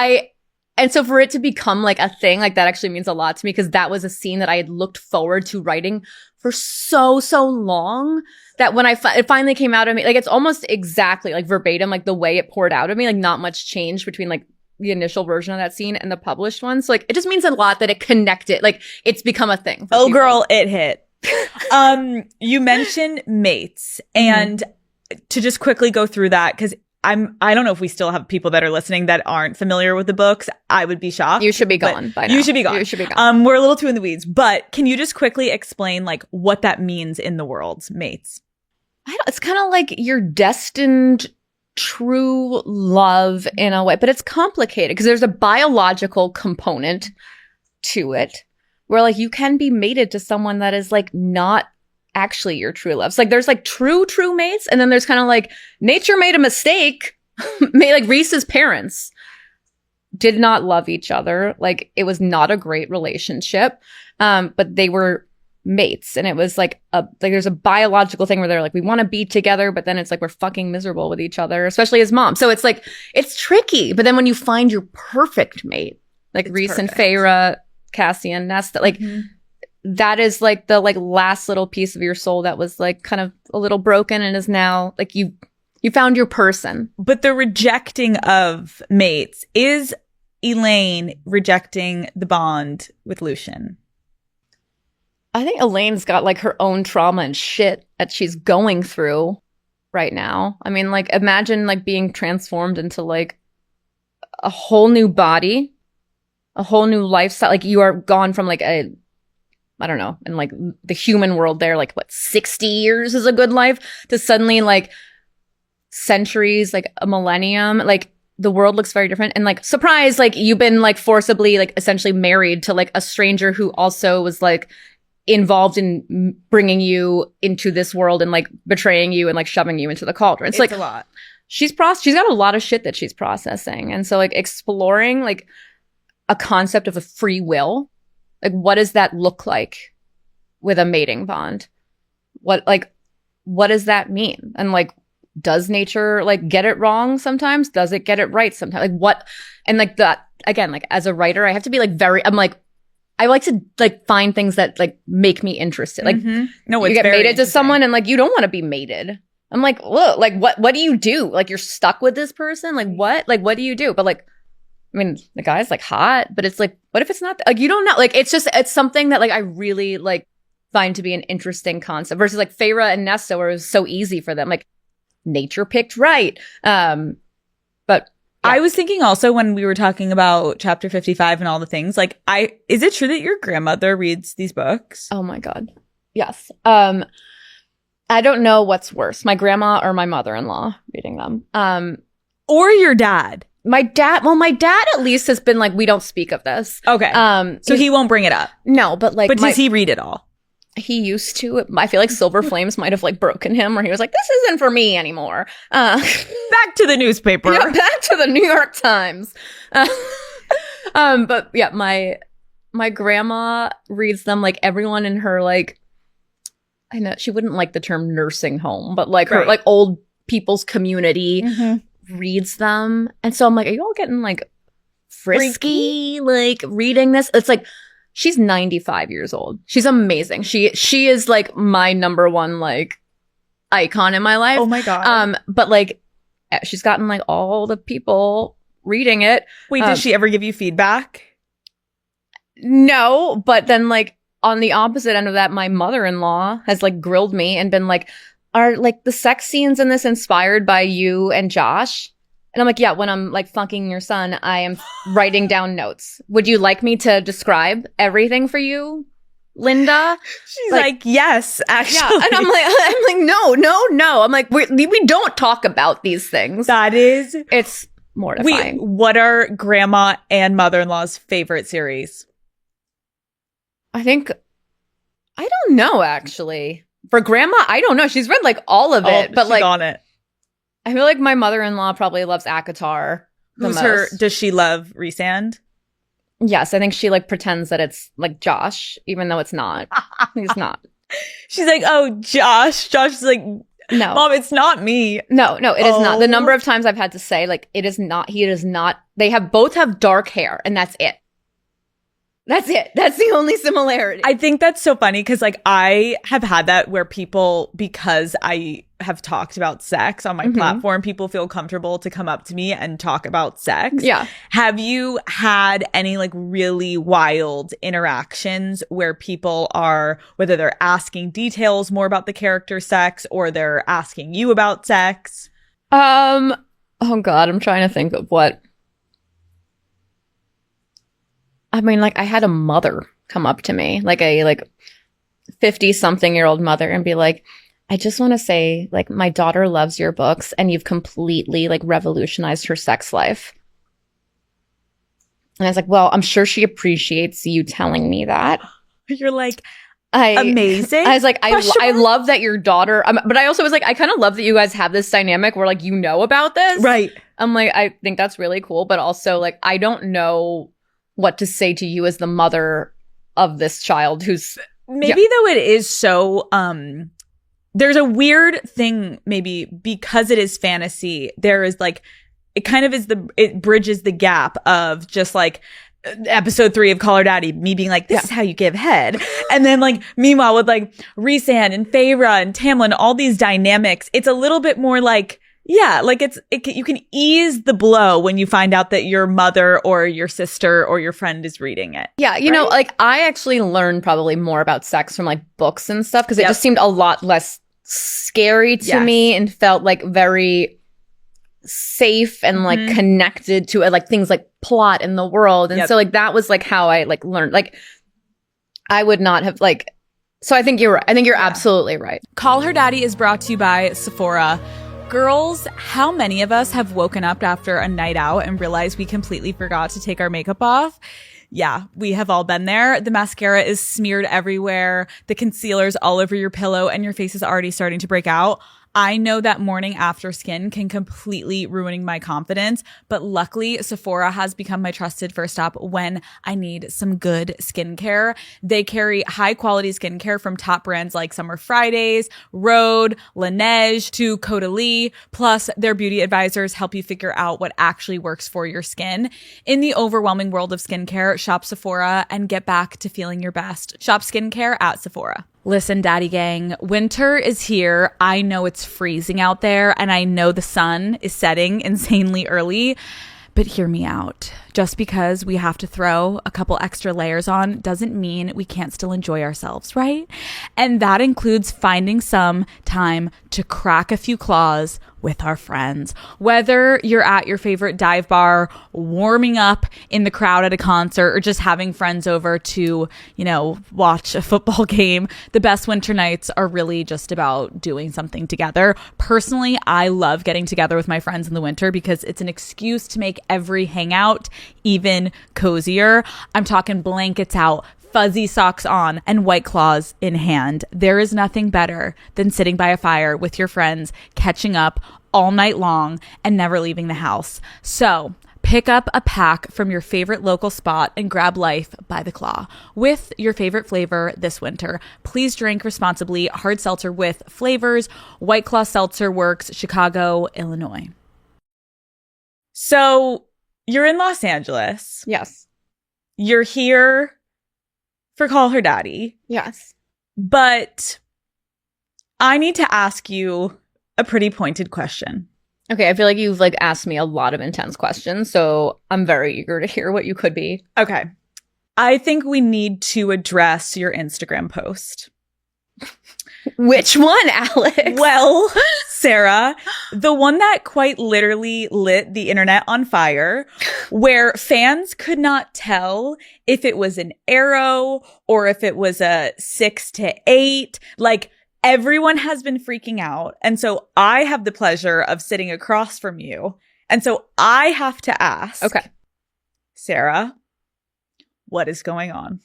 and so for it to become like a thing, like that actually means a lot to me, because that was a scene that I had looked forward to writing for so long, that when it finally came out of me, like it's almost exactly like verbatim, like the way it poured out of me, like not much change between like the initial version of that scene and the published one. So like it just means a lot that it connected, like it's become a thing. Oh people. Girl, it hit. You mentioned mates, and to just quickly go through that, because I don't know if we still have people that are listening that aren't familiar with the books. I would be shocked. You should be gone by now. You should be gone. We're a little too in the weeds, but can you just quickly explain like what that means in the world, mates? It's kind of like your destined true love in a way, but it's complicated because there's a biological component to it, where like you can be mated to someone that is like not actually your true love. So like there's like true mates, and then there's kind of like nature made a mistake. Like Reese's parents did not love each other. Like it was not a great relationship. But they were mates, and it was like there's a biological thing where they're like, we want to be together, but then it's like we're fucking miserable with each other, especially as mom. So it's like it's tricky. But then when you find your perfect mate, like it's Reese perfect. And Feyre, Cassian, Nesta, like that is like the like last little piece of your soul that was like kind of a little broken, and is now like you found your person. But the rejecting of mates, is Elaine rejecting the bond with Lucien? I think Elaine's got like her own trauma and shit that she's going through right now. I mean, like imagine like being transformed into like a whole new body, a whole new lifestyle. Like you are gone from like I don't know, in like the human world there, like what, 60 years is a good life, to suddenly like centuries, like a millennium, like the world looks very different. And like, surprise, like you've been like forcibly, like essentially married to like a stranger who also was like involved in bringing you into this world and like betraying you and like shoving you into the cauldron. It's like a lot. She's got a lot of shit that she's processing. And so like exploring like a concept of a free will Like, what does that look like with a mating bond? What does that mean? And like, does nature like get it wrong sometimes? Does it get it right sometimes? Like what? And like that, again, like as a writer, I have to be like I like to like find things that like make me interested. Like no, you it's get very mated to interesting. someone and like you don't want to be mated. I'm like, look, like what do you do? Like you're stuck with this person? Like what? Like what do you do? But like, I mean, the guy's like hot, but it's like, what if it's not? Like you don't know. Like it's something that like I really like find to be an interesting concept versus like Feyre and Nesta, where it was so easy for them. Like nature picked right. But yeah. I was thinking also when we were talking about chapter 55 and all the things, like is it true that your grandmother reads these books? Oh my God. Yes. I don't know what's worse, my grandma or my mother-in-law reading them. Or your dad? My dad at least has been like, we don't speak of this. Okay. So he won't bring it up. No, but like, but does he read it all? He used to. I feel like Silver Flames might have like broken him, where he was like, "This isn't for me anymore." Back to the newspaper. Yeah, back to the New York Times. But yeah, my grandma reads them. Like everyone in her like, I know she wouldn't like the term nursing home, but like her like old people's community reads them, and so I'm like, are you all getting like frisky like reading this? It's like. She's 95 years old. She's amazing. She is like my number one like icon in my life. Oh my God. But like she's gotten like all the people reading it. Wait, did she ever give you feedback? No, but then like on the opposite end of that, my mother-in-law has like grilled me and been like, are like the sex scenes in this inspired by you and Josh? And I'm like, yeah, when I'm like fucking your son, I am writing down notes. Would you like me to describe everything for you, Linda? She's like yes, actually. Yeah. And I'm like, no. I'm like, we don't talk about these things. It's mortifying. Wait, what are grandma and mother-in-law's favorite series? I don't know, actually. For grandma, I don't know. She's read like all of it, but like on it. I feel like my mother-in-law probably loves ACOTAR the most. Does she love Rhysand? Yes, I think she like pretends that it's like Josh, even though it's not. He's not. She's like, oh, Josh. Josh is like, no, Mom, it's not me. No, it is not. The number of times I've had to say like, it is not. He is not. They both have dark hair, and that's it. That's it. That's the only similarity. I think that's so funny because like I have had that where people, because I have talked about sex on my platform, people feel comfortable to come up to me and talk about sex. Yeah. Have you had any like really wild interactions where people are, whether they're asking details more about the character's sex or they're asking you about sex? Oh God, I'm trying to think of what. I mean, like, I had a mother come up to me, like a 50-something-year-old mother, and be like, I just want to say, like, my daughter loves your books, and you've completely, like, revolutionized her sex life. And I was like, well, I'm sure she appreciates you telling me that. You're like, amazing. I was like, I love that your daughter, but I also was like, I kind of love that you guys have this dynamic where, like, you know about this. Right. I'm like, I think that's really cool, but also, like, I don't know what to say to you as the mother of this child who's maybe though it is so there's a weird thing maybe because it is fantasy. There is like it kind of is it bridges the gap of just like episode 3 of Call Her Daddy, me being like, this is how you give head. And then like meanwhile with like Rhysand and Feyre and Tamlin, all these dynamics, it's a little bit more like yeah, like you can ease the blow when you find out that your mother or your sister or your friend is reading it. Yeah, you know, like I actually learned probably more about sex from like books and stuff because it just seemed a lot less scary to me and felt like very safe and like connected to like things like plot in the world. And so like that was like how I like learned. Like I would not have like. So I think you're right. I think you're absolutely right. Call Her Daddy is brought to you by Sephora. Girls, how many of us have woken up after a night out and realized we completely forgot to take our makeup off? Yeah, we have all been there. The mascara is smeared everywhere. The concealer's all over your pillow and your face is already starting to break out. I know that morning after skin can completely ruining my confidence, but luckily Sephora has become my trusted first stop when I need some good skincare. They carry high quality skincare from top brands like Summer Fridays, Rhode, Laneige to Caudalie. Plus, their beauty advisors help you figure out what actually works for your skin. In the overwhelming world of skincare, shop Sephora and get back to feeling your best. Shop skincare at Sephora. Listen, Daddy Gang, winter is here. I know it's freezing out there, and I know the sun is setting insanely early, but hear me out. Just because we have to throw a couple extra layers on doesn't mean we can't still enjoy ourselves, right? And that includes finding some time to crack a few claws with our friends. Whether you're at your favorite dive bar, warming up in the crowd at a concert, or just having friends over to, watch a football game, the best winter nights are really just about doing something together. Personally, I love getting together with my friends in the winter because it's an excuse to make every hangout even cozier. I'm talking blankets out, fuzzy socks on, and White Claws in hand. There is nothing better than sitting by a fire with your friends, catching up all night long and never leaving the house. So pick up a pack from your favorite local spot and grab life by the claw with your favorite flavor this winter. Please drink responsibly. Hard seltzer with flavors. White Claw Seltzer Works, Chicago, Illinois. So you're in Los Angeles. Yes. You're here for Call Her Daddy. Yes. But I need to ask you a pretty pointed question. Okay, I feel like you've asked me a lot of intense questions, so I'm very eager to hear what you could be. Okay. I think we need to address your Instagram post. Which one, Alex? Well, Sarah, the one that quite literally lit the internet on fire, where fans could not tell if it was an arrow or if it was a 6 to 8. Everyone has been freaking out. And so I have the pleasure of sitting across from you. And so I have to ask. Okay. Sarah, what is going on?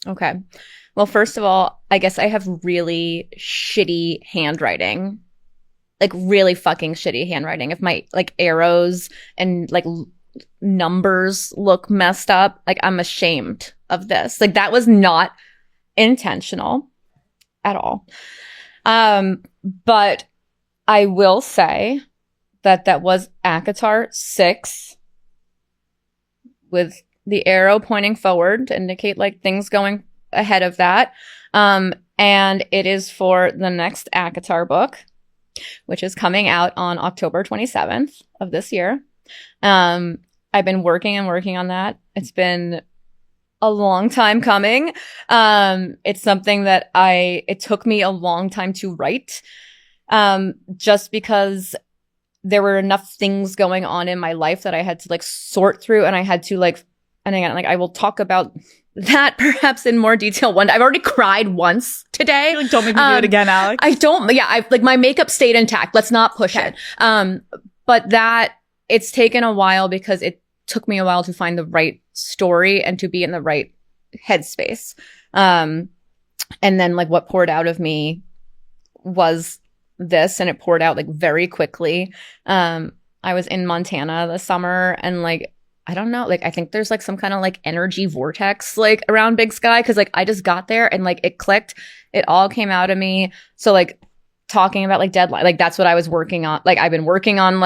Okay. Well, first of all, I guess I have really shitty handwriting. Really fucking shitty handwriting. If my arrows and numbers look messed up, I'm ashamed of this. That was not intentional at all. But I will say that was ACOTAR 6 with the arrow pointing forward to indicate things going ahead of that. And it is for the next ACOTAR book, which is coming out on October 27th of this year. I've been working on that. It's been a long time coming. It's something that it took me a long time to write, just because there were enough things going on in my life that I had to sort through, and I had to and again, I will talk about that perhaps in more detail one day. I've already cried once today. Don't make me do it again, Alex. I don't. Yeah, my makeup stayed intact. Let's not push it. But that it's taken a while because it took me a while to find the right story and to be in the right headspace. And then what poured out of me was this, and it poured out very quickly. I was in Montana this summer, and I don't know, I think there's some kind of energy vortex around Big Sky, because I just got there and it clicked. It all came out of me. So talking about deadline, that's what I was working on. I've been working on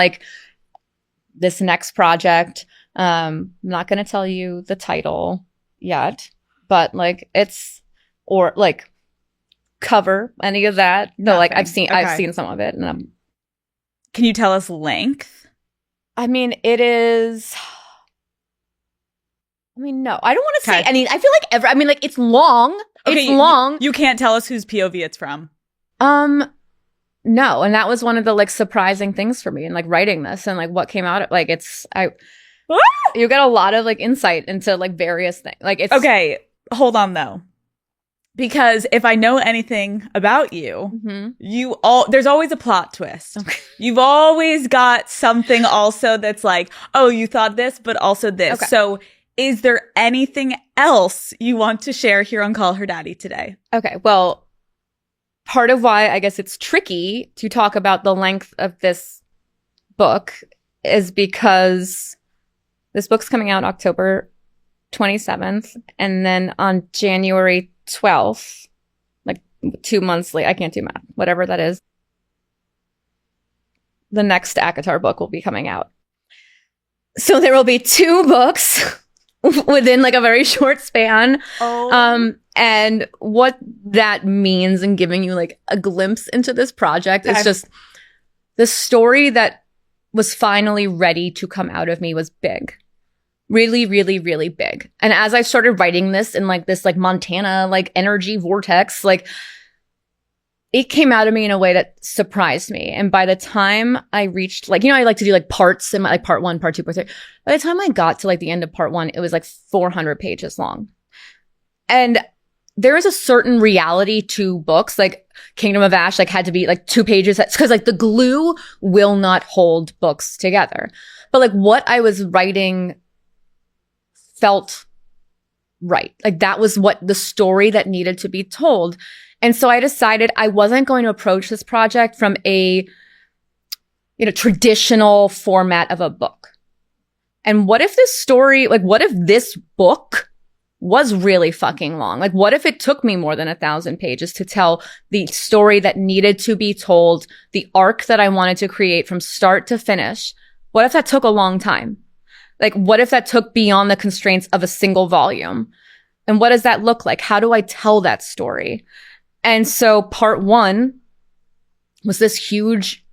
this next project. I'm not going to tell you the title yet, but it's, or cover any of that. No, I've seen some of it. And can you tell us length? I mean, it is, no, I don't want to say any. I feel it's long. Okay, it's long. You can't tell us whose POV it's from. No, and that was one of the surprising things for me in writing this, and what came out of you get a lot of insight into various things. It's okay. Hold on though, because if I know anything about you, there's always a plot twist. Okay. You've always got something also that's oh, you thought this, but also this. Okay. So is there anything else you want to share here on Call Her Daddy today? Okay, well, part of why I guess it's tricky to talk about the length of this book is because this book's coming out October 27th, and then on January 12th, like 2 months late, I can't do math, whatever that is, the next ACOTAR book will be coming out. So there will be 2 books within like a very short span. And what that means, and giving you like a glimpse into this project, is just the story that was finally ready to come out of me was big. Really, really, really big. And as I started writing this in like this like Montana like energy vortex, like it came out of me in a way that surprised me. And by the time I reached like, I like to do like parts and like part 1, part 2, part 3. By the time I got to like the end of part 1, it was like 400 pages long. And there is a certain reality to books, like Kingdom of Ash, like had to be like 2 pages, because like the glue will not hold books together. But like what I was writing felt right. Like that was what the story that needed to be told. And so I decided I wasn't going to approach this project from a, traditional format of a book. And what if this story, like what if this book was really fucking long? Like what if it took me more than 1,000 pages to tell the story that needed to be told, the arc that I wanted to create from start to finish? What if that took a long time? Like what if that took beyond the constraints of a single volume? And what does that look like? How do I tell that story? And so part 1 was this huge,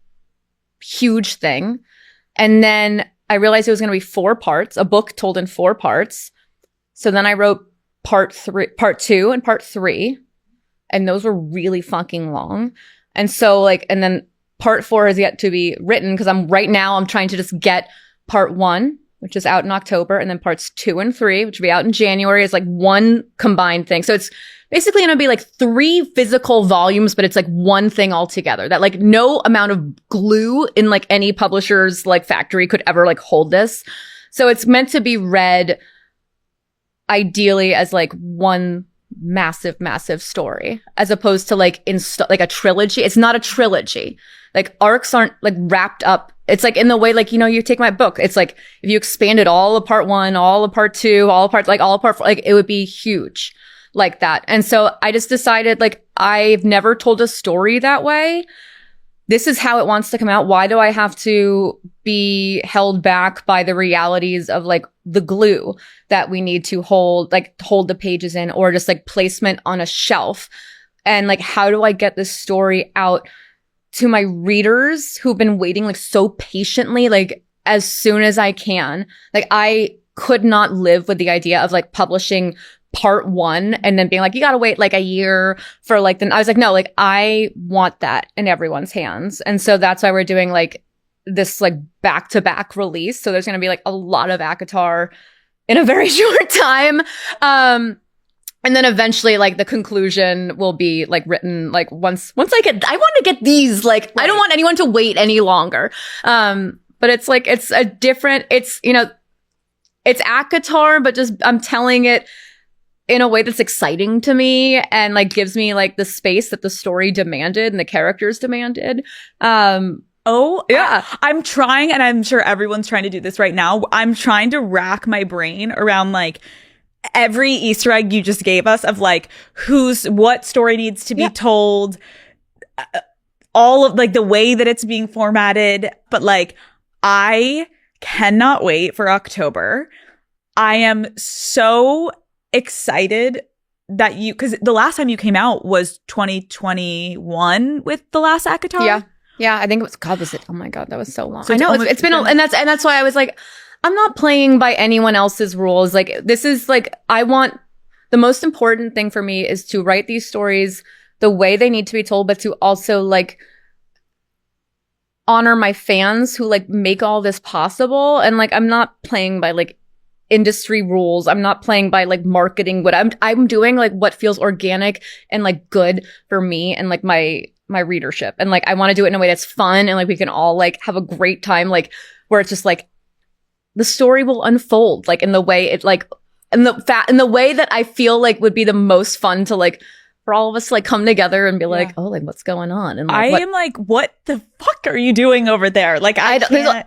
huge thing. And then I realized it was going to be 4 parts, a book told in 4 parts. So then I wrote part 2 and part 3. And those were really fucking long. And so and then part 4 has yet to be written, because I'm trying to just get part 1, which is out in October, and then parts 2 and 3, which will be out in January, is like one combined thing. So it's basically going to be like 3 physical volumes, but it's like one thing altogether, that like no amount of glue in like any publisher's like factory could ever like hold this. So it's meant to be read ideally as like one massive, massive story, as opposed to like like a trilogy. It's not a trilogy. Like arcs aren't like wrapped up. It's like in the way, like, you take my book. It's like if you expanded all of part 1, all of part 2, all of part 4, like it would be huge like that. And so I just decided, like, I've never told a story that way. This is how it wants to come out. Why do I have to be held back by the realities of like the glue that we need to hold the pages in, or just like placement on a shelf? And like, how do I get this story out to my readers who've been waiting like so patiently, like as soon as I can? Like I could not live with the idea of like publishing part 1 and then being like, you gotta wait like a year for like, then I was like, no, like I want that in everyone's hands. And so that's why we're doing like this like back-to-back release. So there's going to be like a lot of ACOTAR in a very short time. And then eventually, like, the conclusion will be, like, written, like, once I want to get these, like, right. I don't want anyone to wait any longer. But it's, like, it's ACOTAR, but just, I'm telling it in a way that's exciting to me and, like, gives me, like, the space that the story demanded and the characters demanded. Oh, yeah. I'm trying, and I'm sure everyone's trying to do this right now. I'm trying to rack my brain around, like, every Easter egg you just gave us of like what story needs to be told, all of like the way that it's being formatted. But like, I cannot wait for October. I am so excited that because the last time you came out was 2021 with the last ACOTAR. Yeah. I think it was, oh my God, that was so long. So I know it's been, and that's why I was like, I'm not playing by anyone else's rules. Like, this is like, the most important thing for me is to write these stories the way they need to be told, but to also like honor my fans who like make all this possible. And like, I'm not playing by like industry rules. I'm not playing by like marketing. What I'm doing like what feels organic and like good for me and like my readership. And like, I want to do it in a way that's fun and like we can all like have a great time, like where it's just like, the story will unfold like in the way it like in the way that I feel like would be the most fun to like for all of us to like come together and be like, oh, like what's going on? And like, I am like, what the fuck are you doing over there? Like,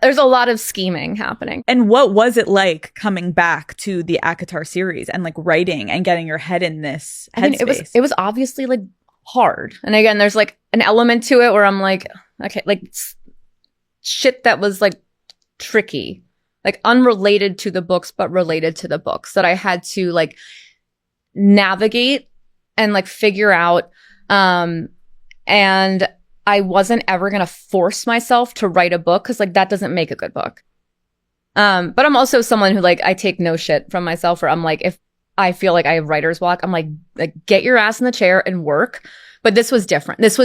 there's a lot of scheming happening. And what was it like coming back to the ACOTAR series and like writing and getting your head in this headspace? I mean, it was obviously like hard. And again, there's like an element to it where I'm like, okay, like shit that was like tricky, like unrelated to the books, but related to the books that I had to like navigate and like figure out. And I wasn't ever going to force myself to write a book because like that doesn't make a good book. But I'm also someone who like, I take no shit from myself, or I'm like, if I feel like I have writer's block, I'm like get your ass in the chair and work. But this was different. This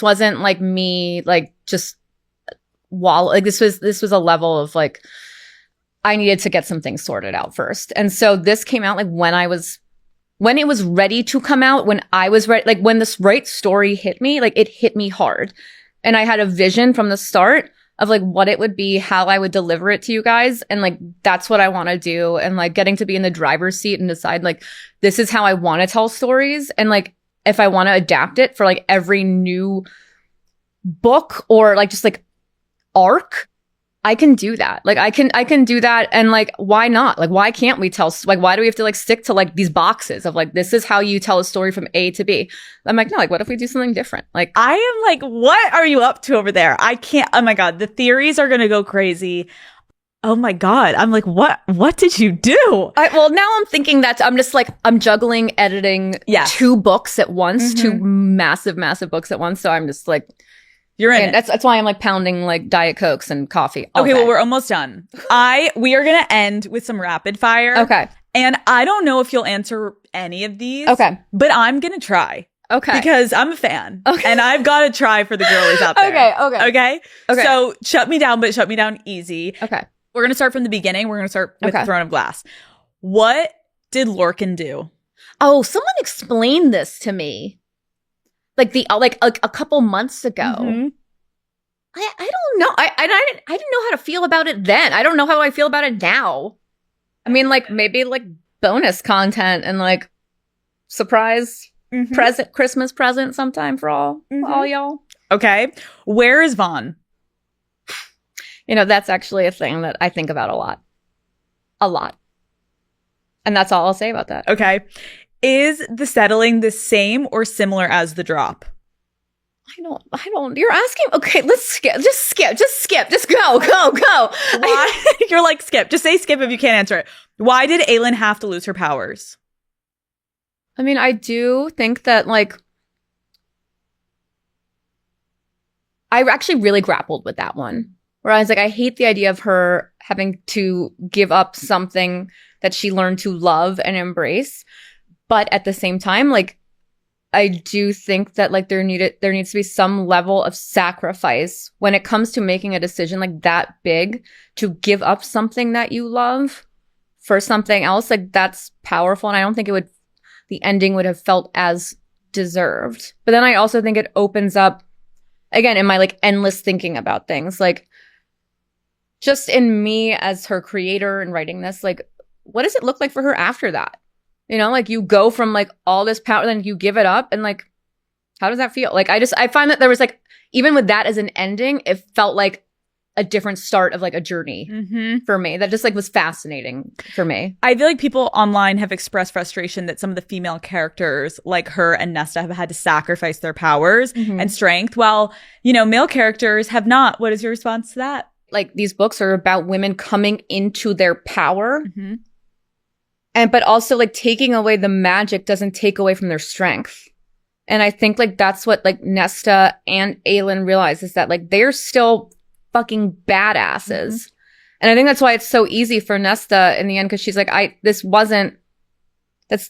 wasn't like me, like just like this was a level of like, I needed to get some things sorted out first. And so this came out like when it was ready to come out, when I was ready, like when this right story hit me, like it hit me hard. And I had a vision from the start of like what it would be, how I would deliver it to you guys. And like, that's what I want to do. And like getting to be in the driver's seat and decide like, this is how I want to tell stories. And like, if I want to adapt it for like every new book or like just like arc, I can do that. Like I can do that. And like, why not? Like, why can't we why do we have to like stick to like these boxes of like, this is how you tell a story from A to B? I'm like, no, like, what if we do something different? Like, I am like, what are you up to over there? I can't, oh my God, the theories are going to go crazy. Oh my God. I'm like, what did you do? Well, now I'm thinking that I'm just like, I'm juggling editing two books at once, two massive books at once. So I'm just like, you're in it. That's why I'm like pounding like Diet Cokes and coffee. Okay, well, we're almost done. We are going to end with some rapid fire. Okay. And I don't know if you'll answer any of these. Okay. But I'm going to try. Okay. Because I'm a fan. Okay. And I've got to try for the girlies out there. Okay. So shut me down, but shut me down easy. Okay. We're going to start from the beginning. We're going to start with Throne of Glass. What did Lorcan do? Oh, someone explained this to me. Like a couple months ago. Mm-hmm. I don't know. I didn't know how to feel about it then. I don't know how I feel about it now. I mean, like maybe like bonus content and like surprise Christmas present sometime for all y'all. Okay. Where is Vaughn? You know, that's actually a thing that I think about a lot. A lot. And that's all I'll say about that. Okay. Is the settling the same or similar as the drop? I don't, you're asking, okay, let's skip. Just go. Why? You're like, skip. Just say skip if you can't answer it. Why did Aelin have to lose her powers? I mean, I do think that, like, I actually really grappled with that one. Where I was like, I hate the idea of her having to give up something that she learned to love and embrace. But at the same time, like, I do think that like there needs to be some level of sacrifice when it comes to making a decision like that big, to give up something that you love for something else. Like that's powerful. And I don't think the ending would have felt as deserved. But then I also think it opens up, again, in my like endless thinking about things, like just in me as her creator and writing this, like what does it look like for her after that? You know, like you go from like all this power, then you give it up, and like, how does that feel? Like, I find that there was like, even with that as an ending, it felt like a different start of like a journey for me. That just like was fascinating for me. I feel like people online have expressed frustration that some of the female characters like her and Nesta have had to sacrifice their powers and strength, while, you know, male characters have not. What is your response to that? Like these books are about women coming into their power. But also like taking away the magic doesn't take away from their strength. And I think like that's what like Nesta and Aelin realize, is that like they're still fucking badasses. And I think that's why it's so easy for Nesta in the end, because she's like, that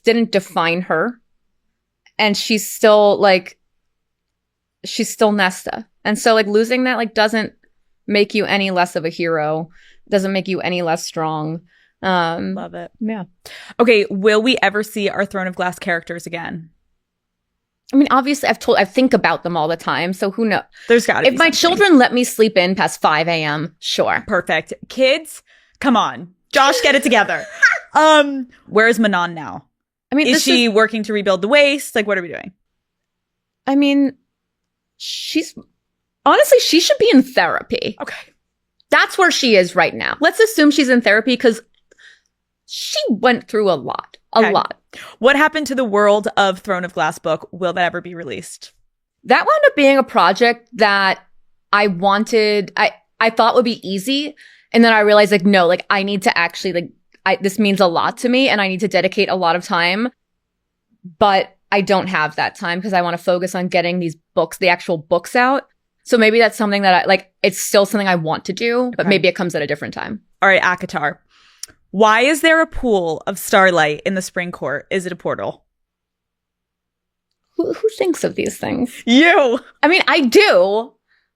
didn't define her. And she's still Nesta. And so like losing that like doesn't make you any less of a hero, doesn't make you any less strong. Love it. Yeah. Okay, will we ever see our Throne of Glass characters again? I mean, obviously, I think about them all the time, so who knows? There's gotta be if my children let me sleep in past 5 a.m., sure. Perfect. Kids, come on. Josh, get it together. Where is Manon now? I mean, Is she working to rebuild the waste? Like, what are we doing? I mean, honestly, she should be in therapy. Okay. That's where she is right now. Let's assume she's in therapy because she went through a lot. Okay. A lot. What happened to the World of Throne of Glass book? Will that ever be released? That wound up being a project that I thought would be easy. And then I realized, like, no, like, I need to actually, like, this means a lot to me and I need to dedicate a lot of time. But I don't have that time because I want to focus on getting these books, the actual books out. So maybe that's something that it's still something I want to do, but maybe it comes at a different time. All right, ACOTAR. Why is there a pool of starlight in the spring court? Is it a portal? Who thinks of these things? You. I mean, I do.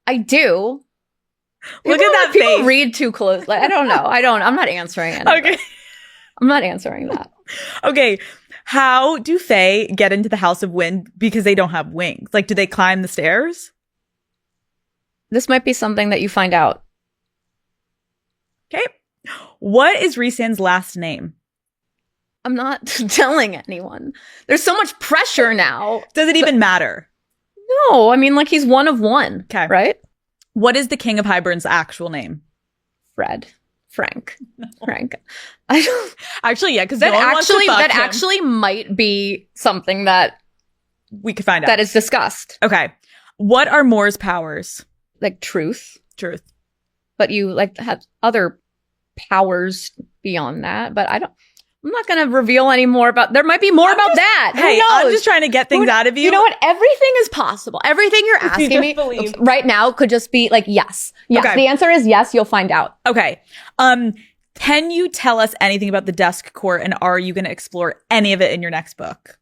Look at that face. People read too close. Like, I don't know. I'm not answering it. Okay. I'm not answering that. Okay. How do Fae get into the House of Wind because they don't have wings? Like, do they climb the stairs? This might be something that you find out. Okay. What is Rhysand's last name? I'm not telling anyone. There's so much pressure now. Does it even matter? No, I mean, like, he's one of one. Okay. Right? What is the King of Hybern's actual name? Frank. I don't actually, yeah, because that actually might be something that we could find out. That is discussed. Okay. What are Moore's powers? Like truth. But you like have other powers beyond that. But I'm not going to reveal any more about. There might be more about that. Hey, I'm just trying to get things out of you. You know what? Everything is possible. Everything you're asking me right now could just be like yes. Yes. Okay. The answer is yes. You'll find out. Okay. Can you tell us anything about the Dusk Court, and are you going to explore any of it in your next book?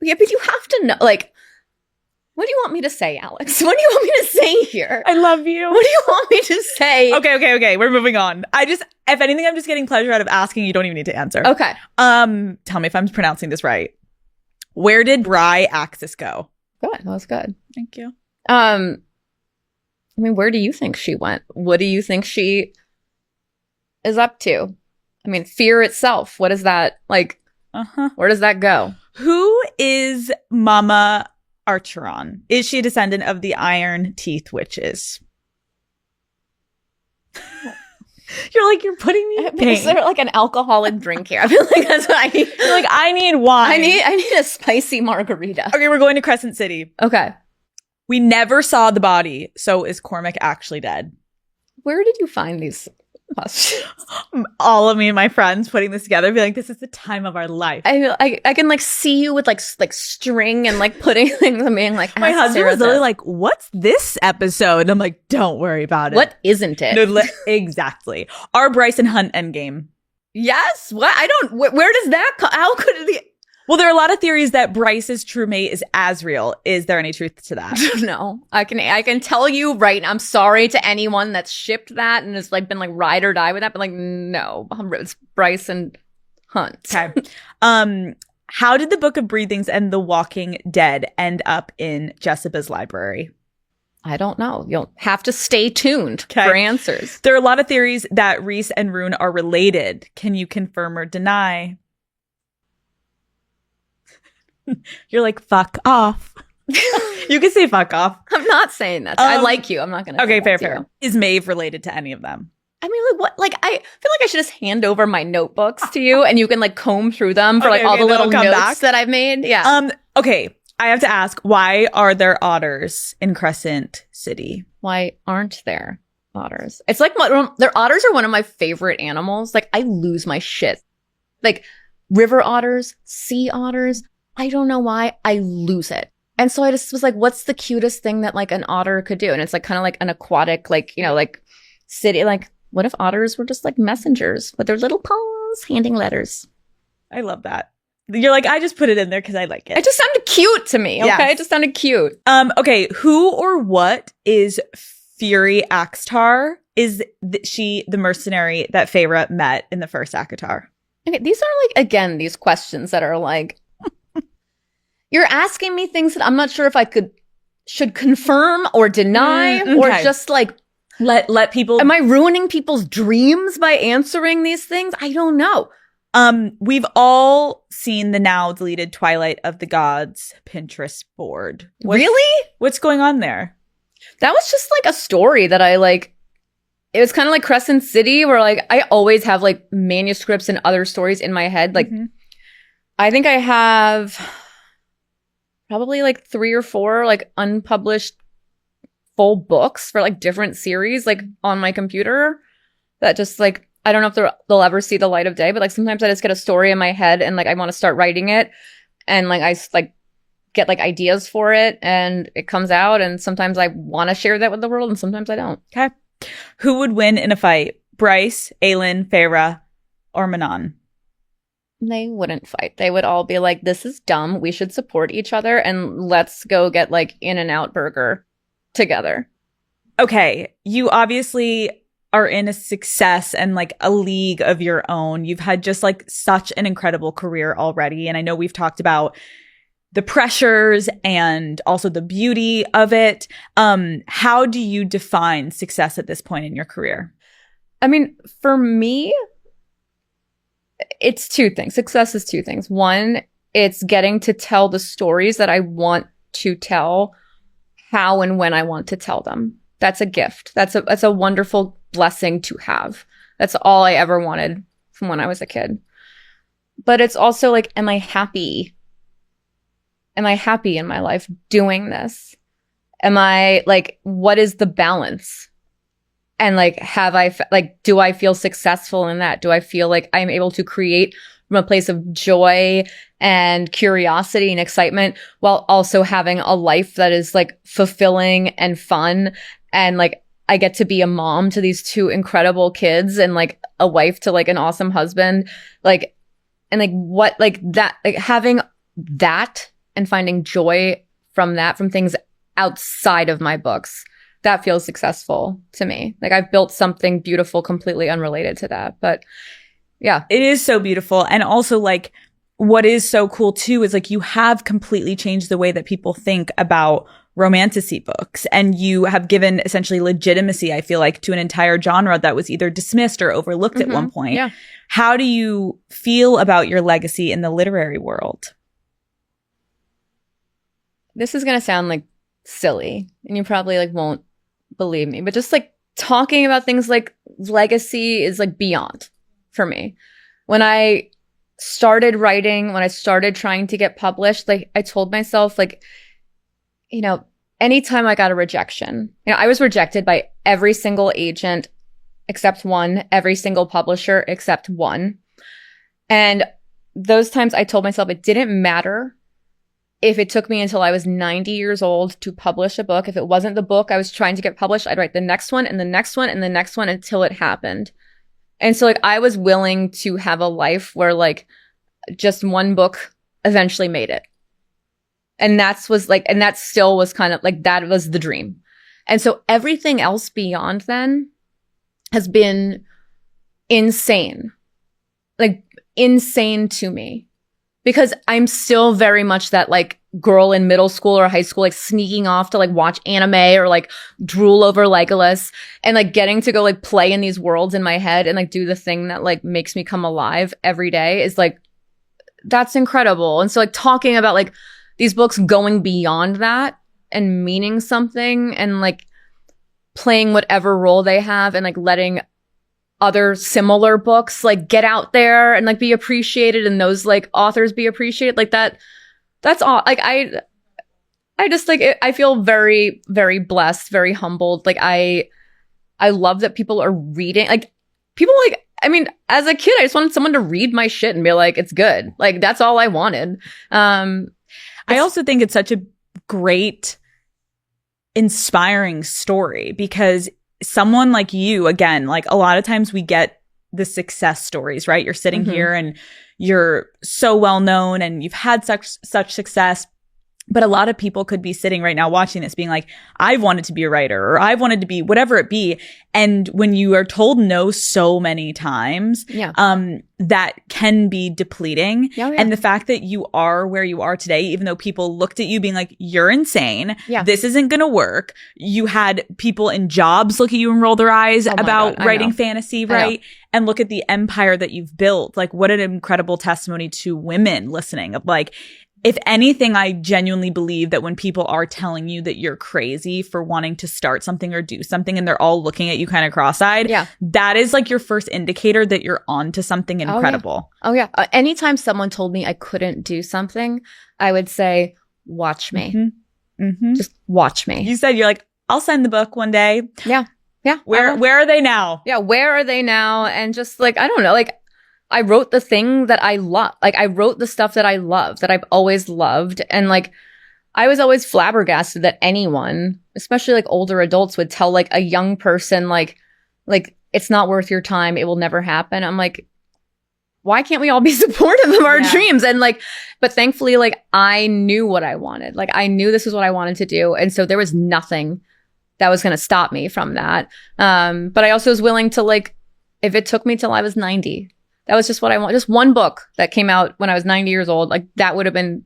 Yeah, but you have to know. Like, what do you want me to say, Alex? What do you want me to say here? I love you. What do you want me to say? Okay. We're moving on. If anything, I'm just getting pleasure out of asking. You don't even need to answer. Okay. Tell me if I'm pronouncing this right. Where did Bry Axis go? Good. That was good. Thank you. I mean, where do you think she went? What do you think she is up to? I mean, fear itself. What is that like? Where does that go? Who is Mama Archeron? Is she a descendant of the Iron Teeth Witches? You're putting me in pain. Is there like an alcoholic drink here? I feel like that's what I need. You're like, I need wine. I need a spicy margarita. Okay, we're going to Crescent City. Okay. We never saw the body, so is Cormac actually dead? Where did you find these questions? All of me and my friends putting this together, be like, this is the time of our life. I can like see you with like string and like putting things and being like, my husband was literally like, what's this episode? And I'm like, don't worry about it. What isn't it? No, exactly. Are Bryce and Hunt endgame? Yes. What? Where does that how could it? Well, there are a lot of theories that Bryce's true mate is Asriel. Is there any truth to that? No. I can tell you right now, I'm sorry to anyone that's shipped that and has like been like ride or die with that, but like no, it's Bryce and Hunt. Okay. How did the Book of Breathings and The Walking Dead end up in Jessica's library? I don't know. You'll have to stay tuned for answers. There are a lot of theories that Rhys and Rune are related. Can you confirm or deny? You're like, fuck off. You can say fuck off. I'm not saying that. I like you. I'm not going to. Okay, fair. Is Maeve related to any of them? I mean, like what? Like, I feel like I should just hand over my notebooks to you, and you can like comb through them for all the little notes that I've made. Yeah. Okay. I have to ask, why are there otters in Crescent City? Why aren't there otters? It's like their otters are one of my favorite animals. Like, I lose my shit. Like river otters, sea otters. I don't know why I lose it. And so I just was like, what's the cutest thing that like an otter could do? And it's like kind of like an aquatic, like, you know, like city. Like, what if otters were just like messengers with their little paws handing letters? I love that. You're like, I just put it in there because I like it. It just sounded cute to me. Okay. Yes. It just sounded cute. Okay. Who or what is Fury Axtar? Is she the mercenary that Feyre met in the first ACOTAR? Okay. These are like, again, these questions that are like, you're asking me things that I'm not sure if I should confirm or deny or just like Let people. Am I ruining people's dreams by answering these things? I don't know. We've all seen the now deleted Twilight of the Gods Pinterest board. Really? What's going on there? That was just like a story that I like. It was kind of like Crescent City, where like I always have like manuscripts and other stories in my head. Like, I think I have probably like 3 or 4 like unpublished full books for like different series like on my computer that just like, I don't know if they'll ever see the light of day, but like sometimes I just get a story in my head and like I want to start writing it, and like I like get like ideas for it and it comes out, and sometimes I want to share that with the world and sometimes I don't. Okay. Who would win in a fight? Bryce, Aelin, Feyre, or Manon? They wouldn't fight. They would all be like, this is dumb. We should support each other and let's go get like In-N-Out burger together. Okay. You obviously are in a success and like a league of your own. You've had just like such an incredible career already. And I know we've talked about the pressures and also the beauty of it. How do you define success at this point in your career? I mean, for me, it's 2 things. Success is 2 things. One, it's getting to tell the stories that I want to tell, how and when I want to tell them. That's a gift. That's a wonderful blessing to have. That's all I ever wanted from when I was a kid. But it's also like, am I happy? Am I happy in my life doing this? Am I like, what is the balance? And like, do I feel successful in that? Do I feel like I'm able to create from a place of joy and curiosity and excitement while also having a life that is like fulfilling and fun? And like, I get to be a mom to these 2 incredible kids and like a wife to like an awesome husband. Like, and like what, like that, like having that and finding joy from that, from things outside of my books, that feels successful to me. Like I've built something beautiful, completely unrelated to that. But yeah. It is so beautiful. And also like what is so cool too is like you have completely changed the way that people think about romantasy books, and you have given essentially legitimacy, I feel like, to an entire genre that was either dismissed or overlooked at one point. Yeah. How do you feel about your legacy in the literary world? This is going to sound like silly and you probably like won't believe me, but just like talking about things like legacy is like beyond for me. When I started writing, when I started trying to get published, like I told myself like, you know, anytime I got a rejection, you know, I was rejected by every single agent except one, every single publisher except one. And those times I told myself it didn't matter if it took me until I was 90 years old to publish a book. If it wasn't the book I was trying to get published, I'd write the next one and the next one and the next one until it happened. And so like I was willing to have a life where like just one book eventually made it. And that still was kind of like, that was the dream. And so everything else beyond then has been insane, like insane to me, because I'm still very much that like girl in middle school or high school, like sneaking off to like watch anime or like drool over Legolas, and like getting to go like play in these worlds in my head and like do the thing that like makes me come alive every day is like, that's incredible. And so like talking about like these books going beyond that and meaning something and like playing whatever role they have and like letting other similar books like get out there and like be appreciated and those like authors be appreciated, like that's all. Like I just like I feel very, very blessed, very humbled. Like I love that people are reading, like people like, I mean, as a kid, I just wanted someone to read my shit and be like, it's good. Like that's all I wanted. I also think it's such a great, inspiring story because someone like you, again, like a lot of times we get the success stories, right? You're sitting here and you're so well known and you've had such success. But a lot of people could be sitting right now watching this being like, I've wanted to be a writer, or I've wanted to be whatever it be. And when you are told no so many times, that can be depleting. And the fact that you are where you are today, even though people looked at you being like, you're insane. This isn't going to work. You had people in jobs look at you and roll their eyes about writing fantasy, right? And look at the empire that you've built. Like, what an incredible testimony to women listening of like, if anything, I genuinely believe that when people are telling you that you're crazy for wanting to start something or do something and they're all looking at you kind of cross-eyed, that is like your first indicator that you're onto something incredible. Anytime someone told me I couldn't do something, I would say, watch me. Just watch me. You said you're like, I'll send the book one day. Where are they now? Where are they now? And just like, I don't know, like, I wrote the thing that I love. Like, I wrote the stuff that I love, that I've always loved. And like, I was always flabbergasted that anyone, especially like older adults, would tell like a young person, like, it's not worth your time. It will never happen. I'm like, why can't we all be supportive of our dreams? And like, but thankfully, like, I knew what I wanted. Like, I knew this was what I wanted to do. And so there was nothing that was going to stop me from that. But I also was willing to, like, if it took me till I was 90, that was just what I want. Just one book that came out when I was 90 years old. Like, that would have been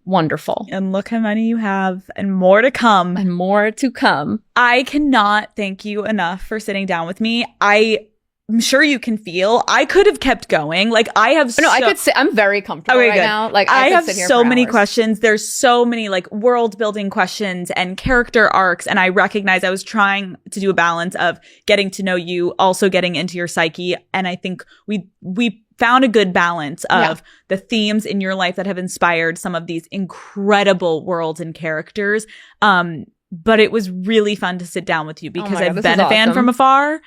wonderful. And look how many you have, and more to come. And more to come. I cannot thank you enough for sitting down with me. I'm sure you can feel. I could have kept going. Like, I have I could sit. I'm very comfortable right now. Like, I have sit here so for many hours. questions. There's so many like world building questions and character arcs. And I recognize I was trying to do a balance of getting to know you, also getting into your psyche. And I think we found a good balance of the themes in your life that have inspired some of these incredible worlds and characters. But it was really fun to sit down with you because I've been a fan from afar.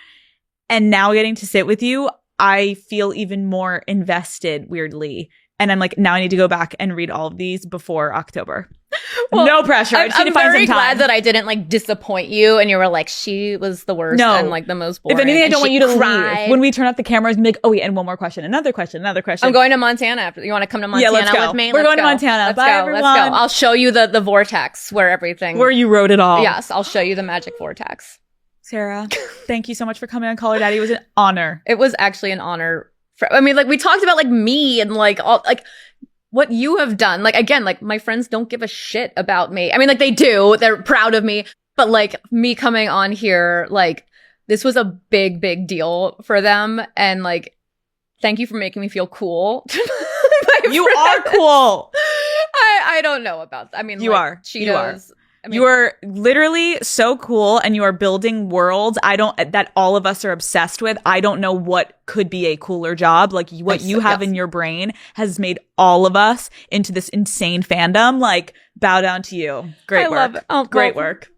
And now getting to sit with you, I feel even more invested, weirdly. And I'm like, now I need to go back and read all of these before October. Well, no pressure. I'm very glad that I didn't like disappoint you and you were like, she was the worst and like the most boring. If anything, I don't want you to leave. When we turn off the cameras, be like, oh wait, and one more question, another question. I'm going to Montana after. You want to come to Montana with me? We're going to Montana. Bye, everyone. Let's go. I'll show you the vortex where you wrote it all. Yes, I'll show you the magic vortex. Sarah, thank you so much for coming on Call Her Daddy. It was an honor. It was actually an honor. I mean, like, we talked about like me and like all like what you have done. Like, again, like, my friends don't give a shit about me. I mean, like, they do. They're proud of me. But like, me coming on here, like, this was a big, big deal for them. And like, thank you for making me feel cool. You are cool. I don't know about that. I mean, you like, are. Cheetos. You are. I mean, you are literally so cool, and you are building worlds that all of us are obsessed with. I don't know what could be a cooler job. Like, what you have in your brain has made all of us into this insane fandom. Like, bow down to you. Great work. Love it. Oh, great work.